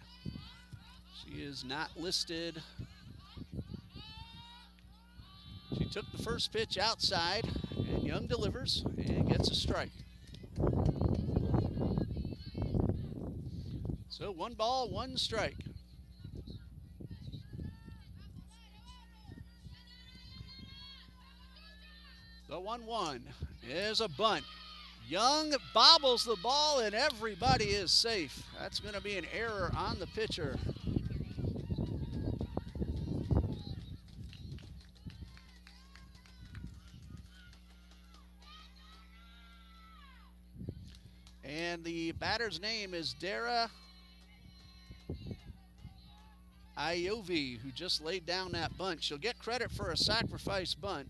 She is not listed. She took the first pitch outside, and Young delivers and gets a strike. So 1 ball, 1 strike. The 1-1 is a bunt. Young bobbles the ball and everybody is safe. That's going to be an error on the pitcher. And the batter's name is Dara Iovi, who just laid down that bunt. She'll get credit for a sacrifice bunt.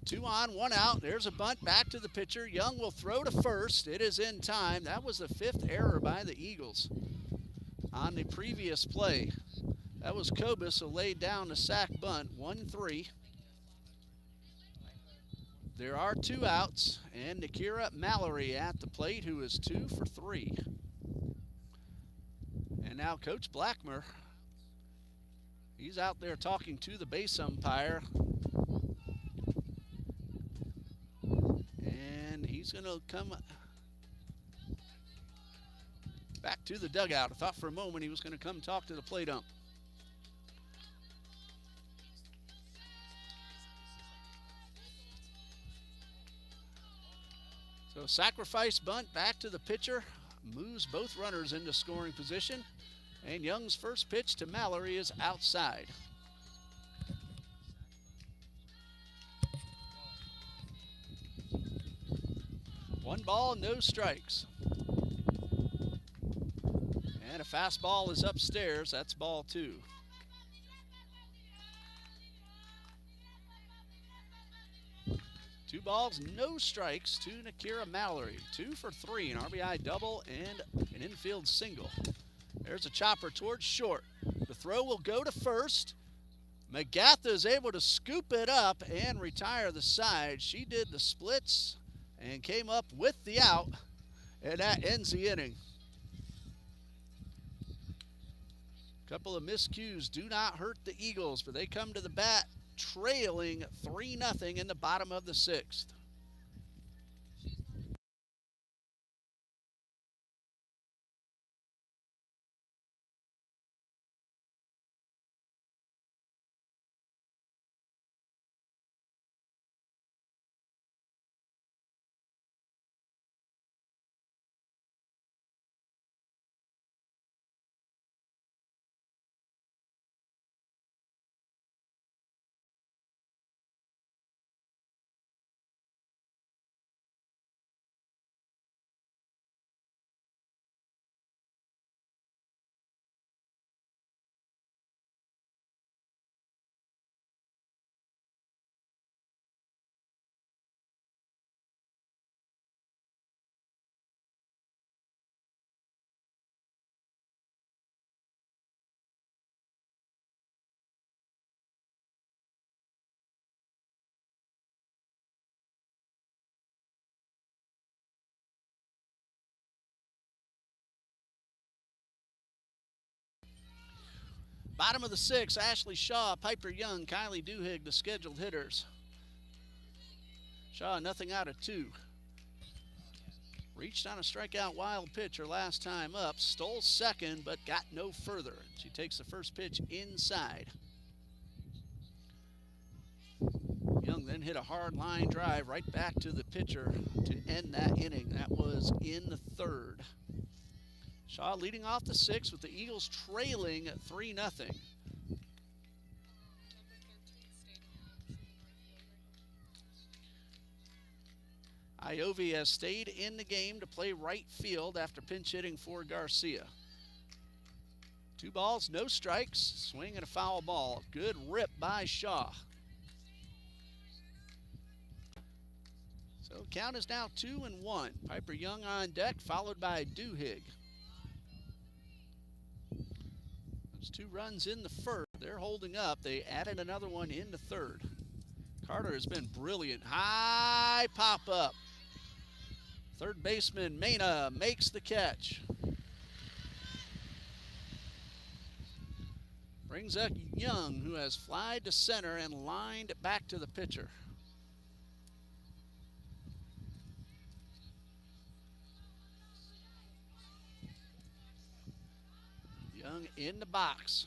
2 on, 1 out. There's a bunt back to the pitcher. Young will throw to first. It is in time. That was the 5th error by the Eagles on the previous play. That was Kobus who laid down the sac bunt. 1-3. There are 2 outs, and Nakira Mallory at the plate, who is 2 for 3. And now Coach Blackmer, he's out there talking to the base umpire. And he's going to come back to the dugout. I thought for a moment he was going to come talk to the plate ump. So sacrifice bunt back to the pitcher, moves both runners into scoring position, and Young's first pitch to Mallory is outside. One ball, no strikes. And a fastball is upstairs. That's ball 2. Two balls, no strikes to Nakira Mallory. 2 for 3, an RBI double and an infield single. There's a chopper towards short. The throw will go to first. Magatha is able to scoop it up and retire the side. She did the splits and came up with the out, and that ends the inning. Couple of miscues do not hurt the Eagles, but they come to the bat trailing 3-0 in the bottom of the 6th. Bottom of the 6th, Ashley Shaw, Piper Young, Kylie Duhigg, the scheduled hitters. Shaw, nothing out of 2. Reached on a strikeout wild pitch her last time up. Stole second, but got no further. She takes the first pitch inside. Young then hit a hard line drive right back to the pitcher to end that inning. That was in the 3rd. Shaw leading off the 6th with the Eagles trailing 3-0. Iovi has stayed in the game to play right field after pinch hitting for Garcia. 2 balls, no strikes, swing and a foul ball. Good rip by Shaw. So count is now 2-1. Piper Young on deck, followed by Duhigg. Those 2 runs in the 1st. They're holding up. They added another one in the 3rd. Carter has been brilliant. High pop up. Third baseman Mena makes the catch. Brings up Young, who has flied to center and lined back to the pitcher. Young in the box.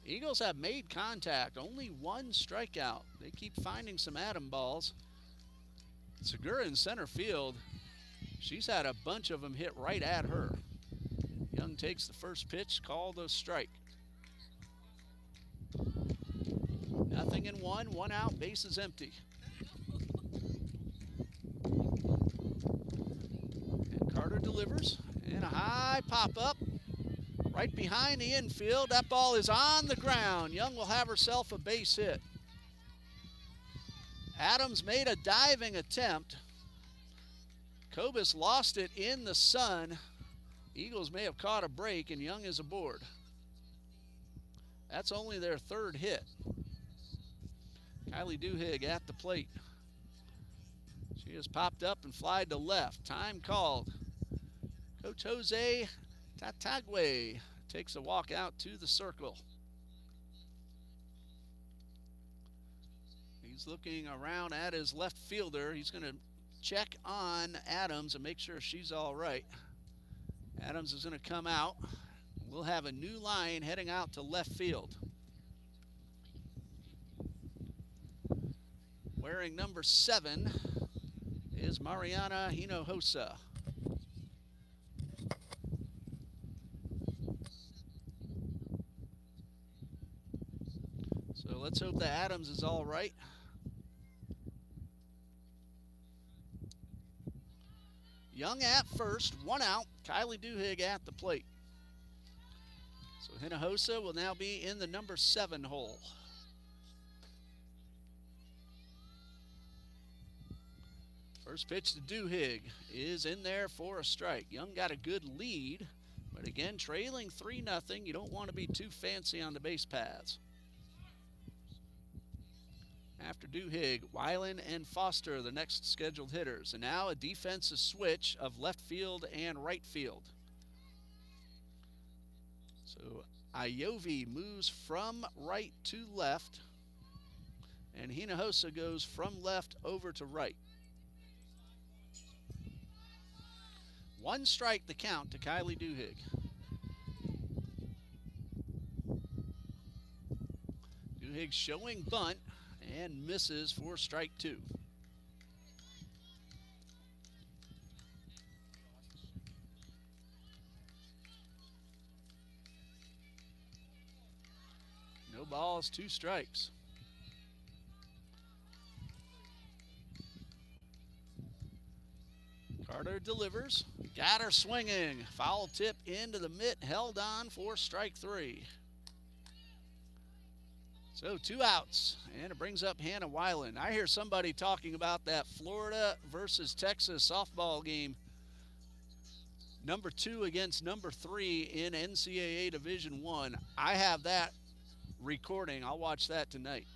Eagles have made contact, only one strikeout. They keep finding some atom balls. Segura in center field. She's had a bunch of them hit right at her. Young takes the first pitch, called a strike. 0-1, 1 out, bases empty. And Carter delivers, and a high pop-up right behind the infield. That ball is on the ground. Young will have herself a base hit. Adams made a diving attempt. Kobus lost it in the sun. Eagles may have caught a break, and Young is aboard. That's only their third hit. Kylie Duhigg at the plate. She has popped up and flied to left. Time called. Coach Jose Tatagwe takes a walk out to the circle. He's looking around at his left fielder. He's going to check on Adams and make sure she's all right. Adams is going to come out. We'll have a new line heading out to left field. Wearing number 7 is Mariana Hinojosa. So let's hope that Adams is all right. Young at first, 1 out. Kylie Duhigg at the plate. So Hinojosa will now be in the number 7 hole. First pitch to Duhigg is in there for a strike. Young got a good lead, but again, trailing 3-0. You don't want to be too fancy on the base paths. After Duhigg, Weiland and Foster, the next scheduled hitters. And now a defensive switch of left field and right field. So Iovi moves from right to left, and Hinojosa goes from left over to right. 1 strike the count to Kylie Duhigg. Duhigg showing bunt and misses for strike 2. No balls, 2 strikes. Carter delivers. Got her swinging. Foul tip into the mitt. Held on for strike 3. So 2 outs. And it brings up Hannah Weiland. I hear somebody talking about that Florida versus Texas softball game. Number 2 against number 3 in NCAA Division I. I have that recording. I'll watch that tonight.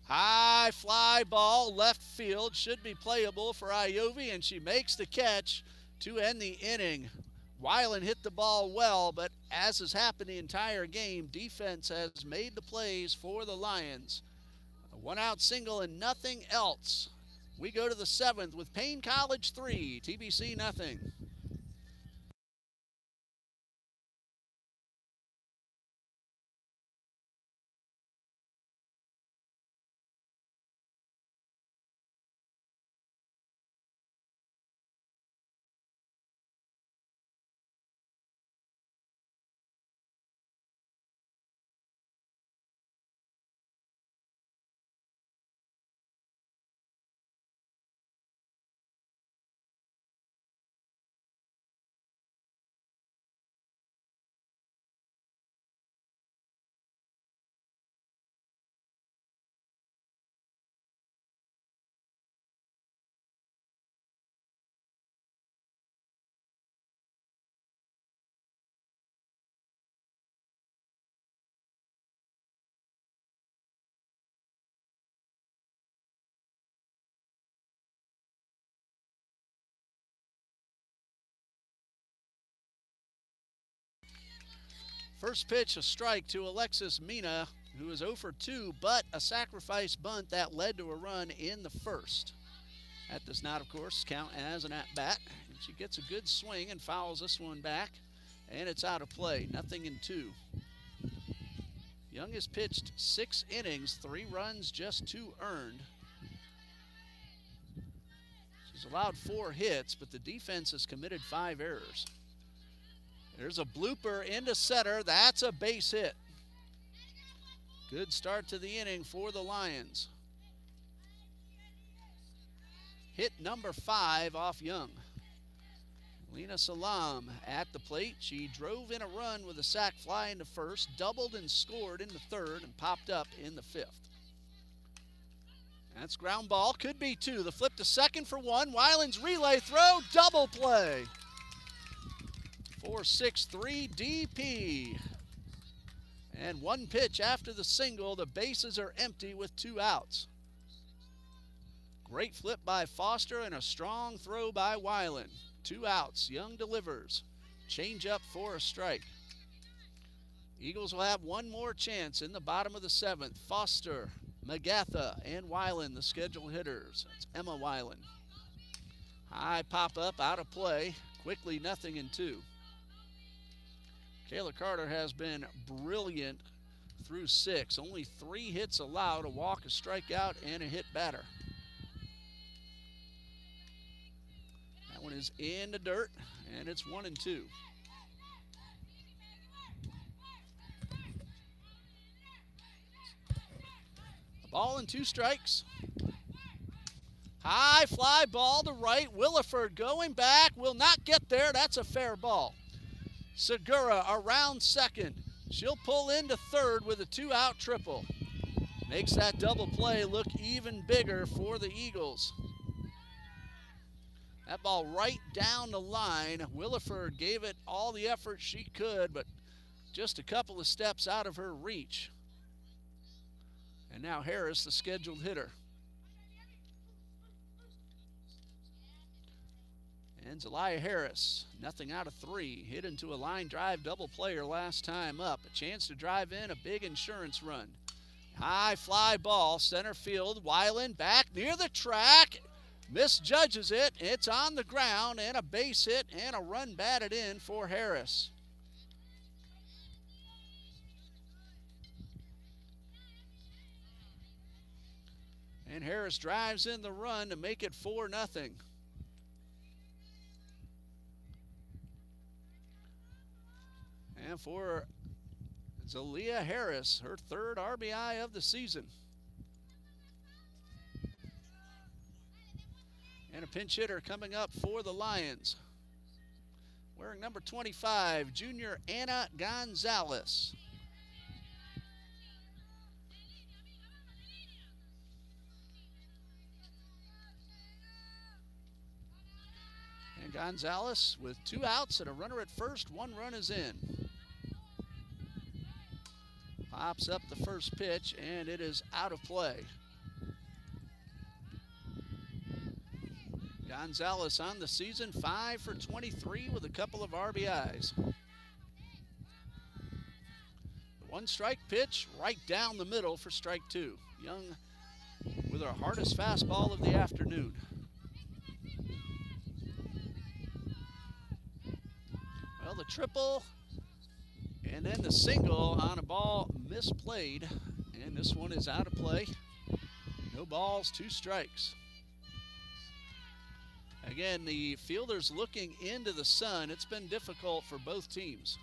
High fly ball, left field, should be playable for Iovi, and she makes the catch to end the inning. Weiland hit the ball well, but as has happened the entire game, defense has made the plays for the Lions. A 1-out single and nothing else. We go to the 7th with Paine College 3, TBC nothing. First pitch, a strike to Alexis Mina, who is 0 for 2, but a sacrifice bunt that led to a run in the first. That does not, of course, count as an at-bat. And she gets a good swing and fouls this one back, and it's out of play. 0-2. Young has pitched 6 innings, 3 runs, just 2 earned. She's allowed 4 hits, but the defense has committed 5 errors. There's a blooper into center. That's a base hit. Good start to the inning for the Lions. Hit number 5 off Young. Lena Salam at the plate. She drove in a run with a sac fly into first, doubled and scored in the third, and popped up in the 5th. That's ground ball. Could be 2. The flip to second for 1. Weiland's relay throw. Double play. 4-6-3 DP. And 1 pitch after the single. The bases are empty with 2 outs. Great flip by Foster and a strong throw by Weiland. 2 outs. Young delivers. Change up for a strike. Eagles will have 1 more chance in the bottom of the 7th. Foster, Magatha, and Weiland, the scheduled hitters. That's Emma Weiland. High pop up, out of play. Quickly 0-2. Kayla Carter has been brilliant through 6. Only 3 hits allowed, a walk, a strikeout, and a hit batter. That one is in the dirt, and it's 1-2. A ball and 2 strikes. High fly ball to right. Williford going back. Will not get there. That's a fair ball. Segura around second. She'll pull into third with a 2-out triple. Makes that double play look even bigger for the Eagles. That ball right down the line. Williford gave it all the effort she could, but just a couple of steps out of her reach. And now Harris, the scheduled hitter. And Zelaya Harris, 0-3. Hit into a line drive double player last time up. A chance to drive in a big insurance run. High fly ball, center field. Weiland back near the track. Misjudges it. It's on the ground, and a base hit and a run batted in for Harris. And Harris drives in the run to make it 4-0. And for Zelaya Harris, her 3rd RBI of the season. And a pinch hitter coming up for the Lions. Wearing number 25, junior Anna Gonzalez. And Gonzalez with 2 outs and a runner at first. 1 run is in. Pops up the first pitch, and it is out of play. Gonzalez on the season, 5 for 23 with a couple of RBIs. The 1 strike pitch right down the middle for strike 2. Young with her hardest fastball of the afternoon. Well, the triple and then the single on a ball misplayed, and this one is out of play. No balls, 2 strikes. Again, the fielders looking into the sun. It's been difficult for both teams.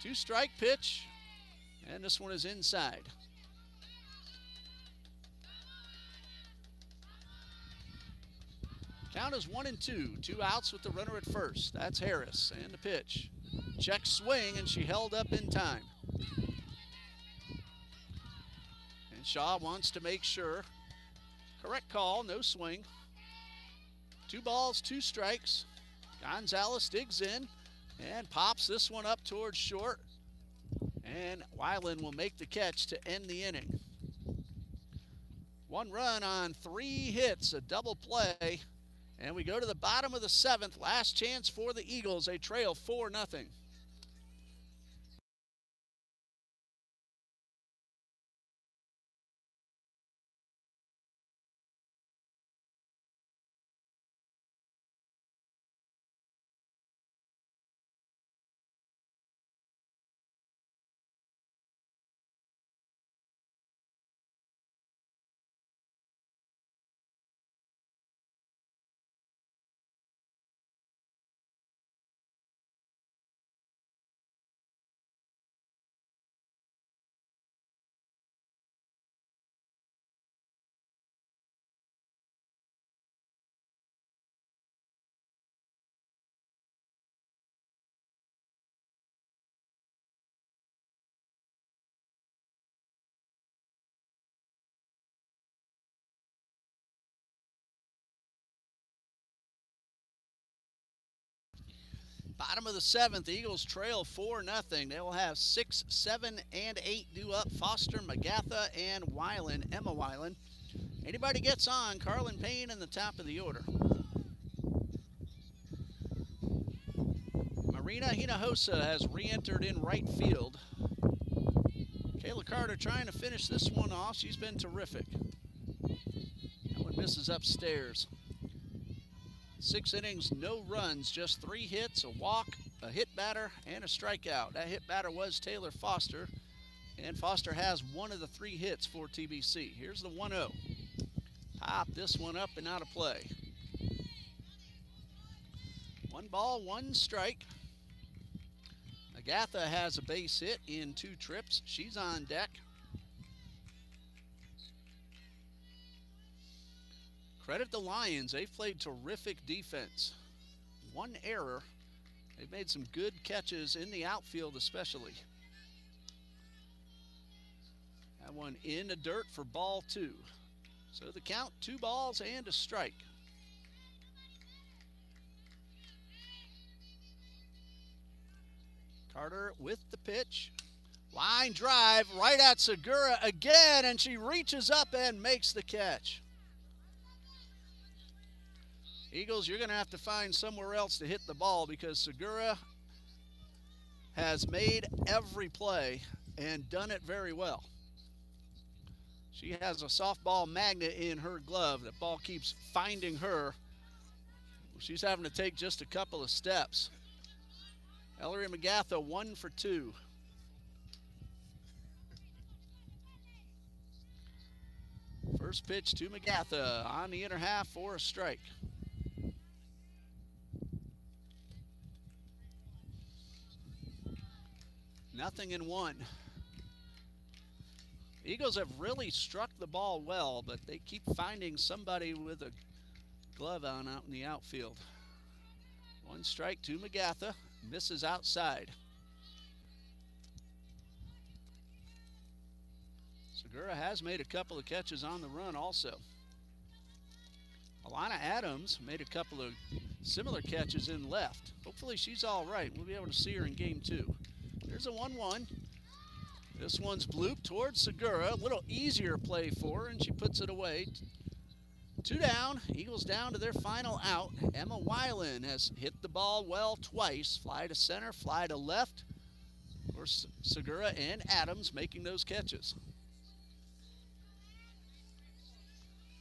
2-strike pitch, and this one is inside. Count is 1-2. 2 outs with the runner at first. That's Harris, and the pitch. Check swing, and she held up in time. And Shaw wants to make sure. Correct call, no swing. 2 balls, 2 strikes. Gonzalez digs in and pops this one up towards short. And Weiland will make the catch to end the inning. 1 run on 3 hits, a double play. And we go to the bottom of the 7th. Last chance for the Eagles. They trail 4-0. Bottom of the 7th, Eagles trail 4-0. They will have 6, 7, and 8 due up. Foster, Magatha, and Weiland, Emma Weiland. Anybody gets on, Carlin Paine in the top of the order. Marina Hinojosa has re-entered in right field. Kayla Carter trying to finish this one off. She's been terrific. That one misses upstairs. 6 innings, no runs, just 3 hits, a walk, a hit batter, and a strikeout. That hit batter was Taylor Foster, and Foster has 1 of the 3 hits for TBC. Here's the 1-0. Pop this one up and out of play. 1 ball, 1 strike. Agatha has a base hit in 2 trips. She's on deck. Credit the Lions. They've played terrific defense. 1 error. They've made some good catches in the outfield especially. That one in the dirt for ball 2. So the count, 2 balls and a strike. Carter with the pitch. Line drive right at Segura again, and she reaches up and makes the catch. Eagles, you're going to have to find somewhere else to hit the ball because Segura has made every play and done it very well. She has a softball magnet in her glove. That ball keeps finding her. She's having to take just a couple of steps. Ellery Magatha 1 for 2. First pitch to Magatha on the inner half for a strike. Nothing in 1. Eagles have really struck the ball well, but they keep finding somebody with a glove on out in the outfield. 1 strike to Magatha. Misses outside. Segura has made a couple of catches on the run also. Alana Adams made a couple of similar catches in left. Hopefully she's all right. We'll be able to see her in game 2. There's a 1-1. This one's blooped towards Segura. A little easier play for her, and she puts it away. 2 down. Eagles down to their final out. Emma Weiland has hit the ball well twice. Fly to center, fly to left. Of course, Segura and Adams making those catches.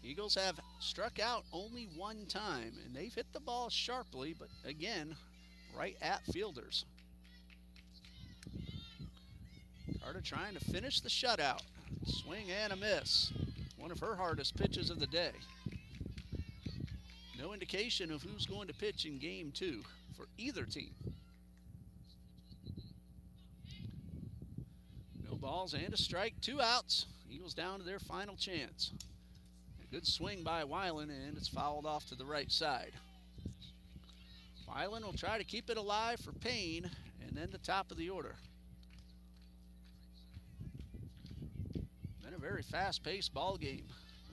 Eagles have struck out only 1 time, and they've hit the ball sharply, but again, right at fielders. Carter trying to finish the shutout. Swing and a miss. One of her hardest pitches of the day. No indication of who's going to pitch in game 2 for either team. No balls and a strike, 2 outs. Eagles down to their final chance. A good swing by Weiland, and it's fouled off to the right side. Weiland will try to keep it alive for Paine, and then the top of the order. Been a very fast-paced ball game.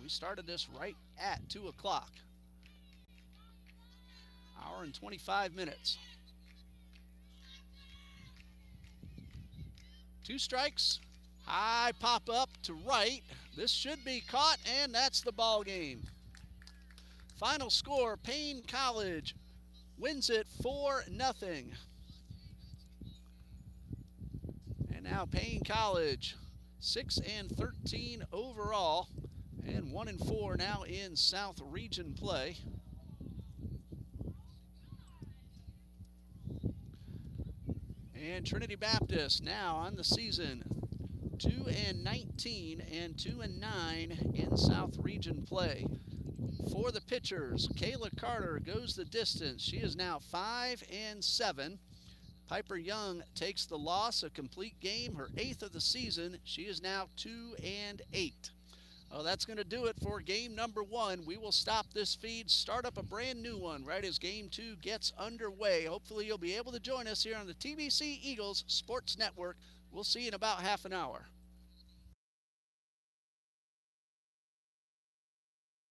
We started this right at 2 o'clock. Hour and 25 minutes. 2 strikes. High pop up to right. This should be caught, and that's the ball game. Final score, Paine College wins it 4-0. And now Paine College 6-13 overall and 1-4 now in South Region play. And Trinity Baptist now on the season 2-19 and 2-9 in South Region play. For the pitchers, Kayla Carter goes the distance. She is now 5-7. Piper Young takes the loss, a complete game, her 8th of the season. She is now 2-8. Oh, that's going to do it for game number 1. We will stop this feed, start up a brand new one right as game 2 gets underway. Hopefully you'll be able to join us here on the TBC Eagles Sports Network. We'll see you in about half an hour.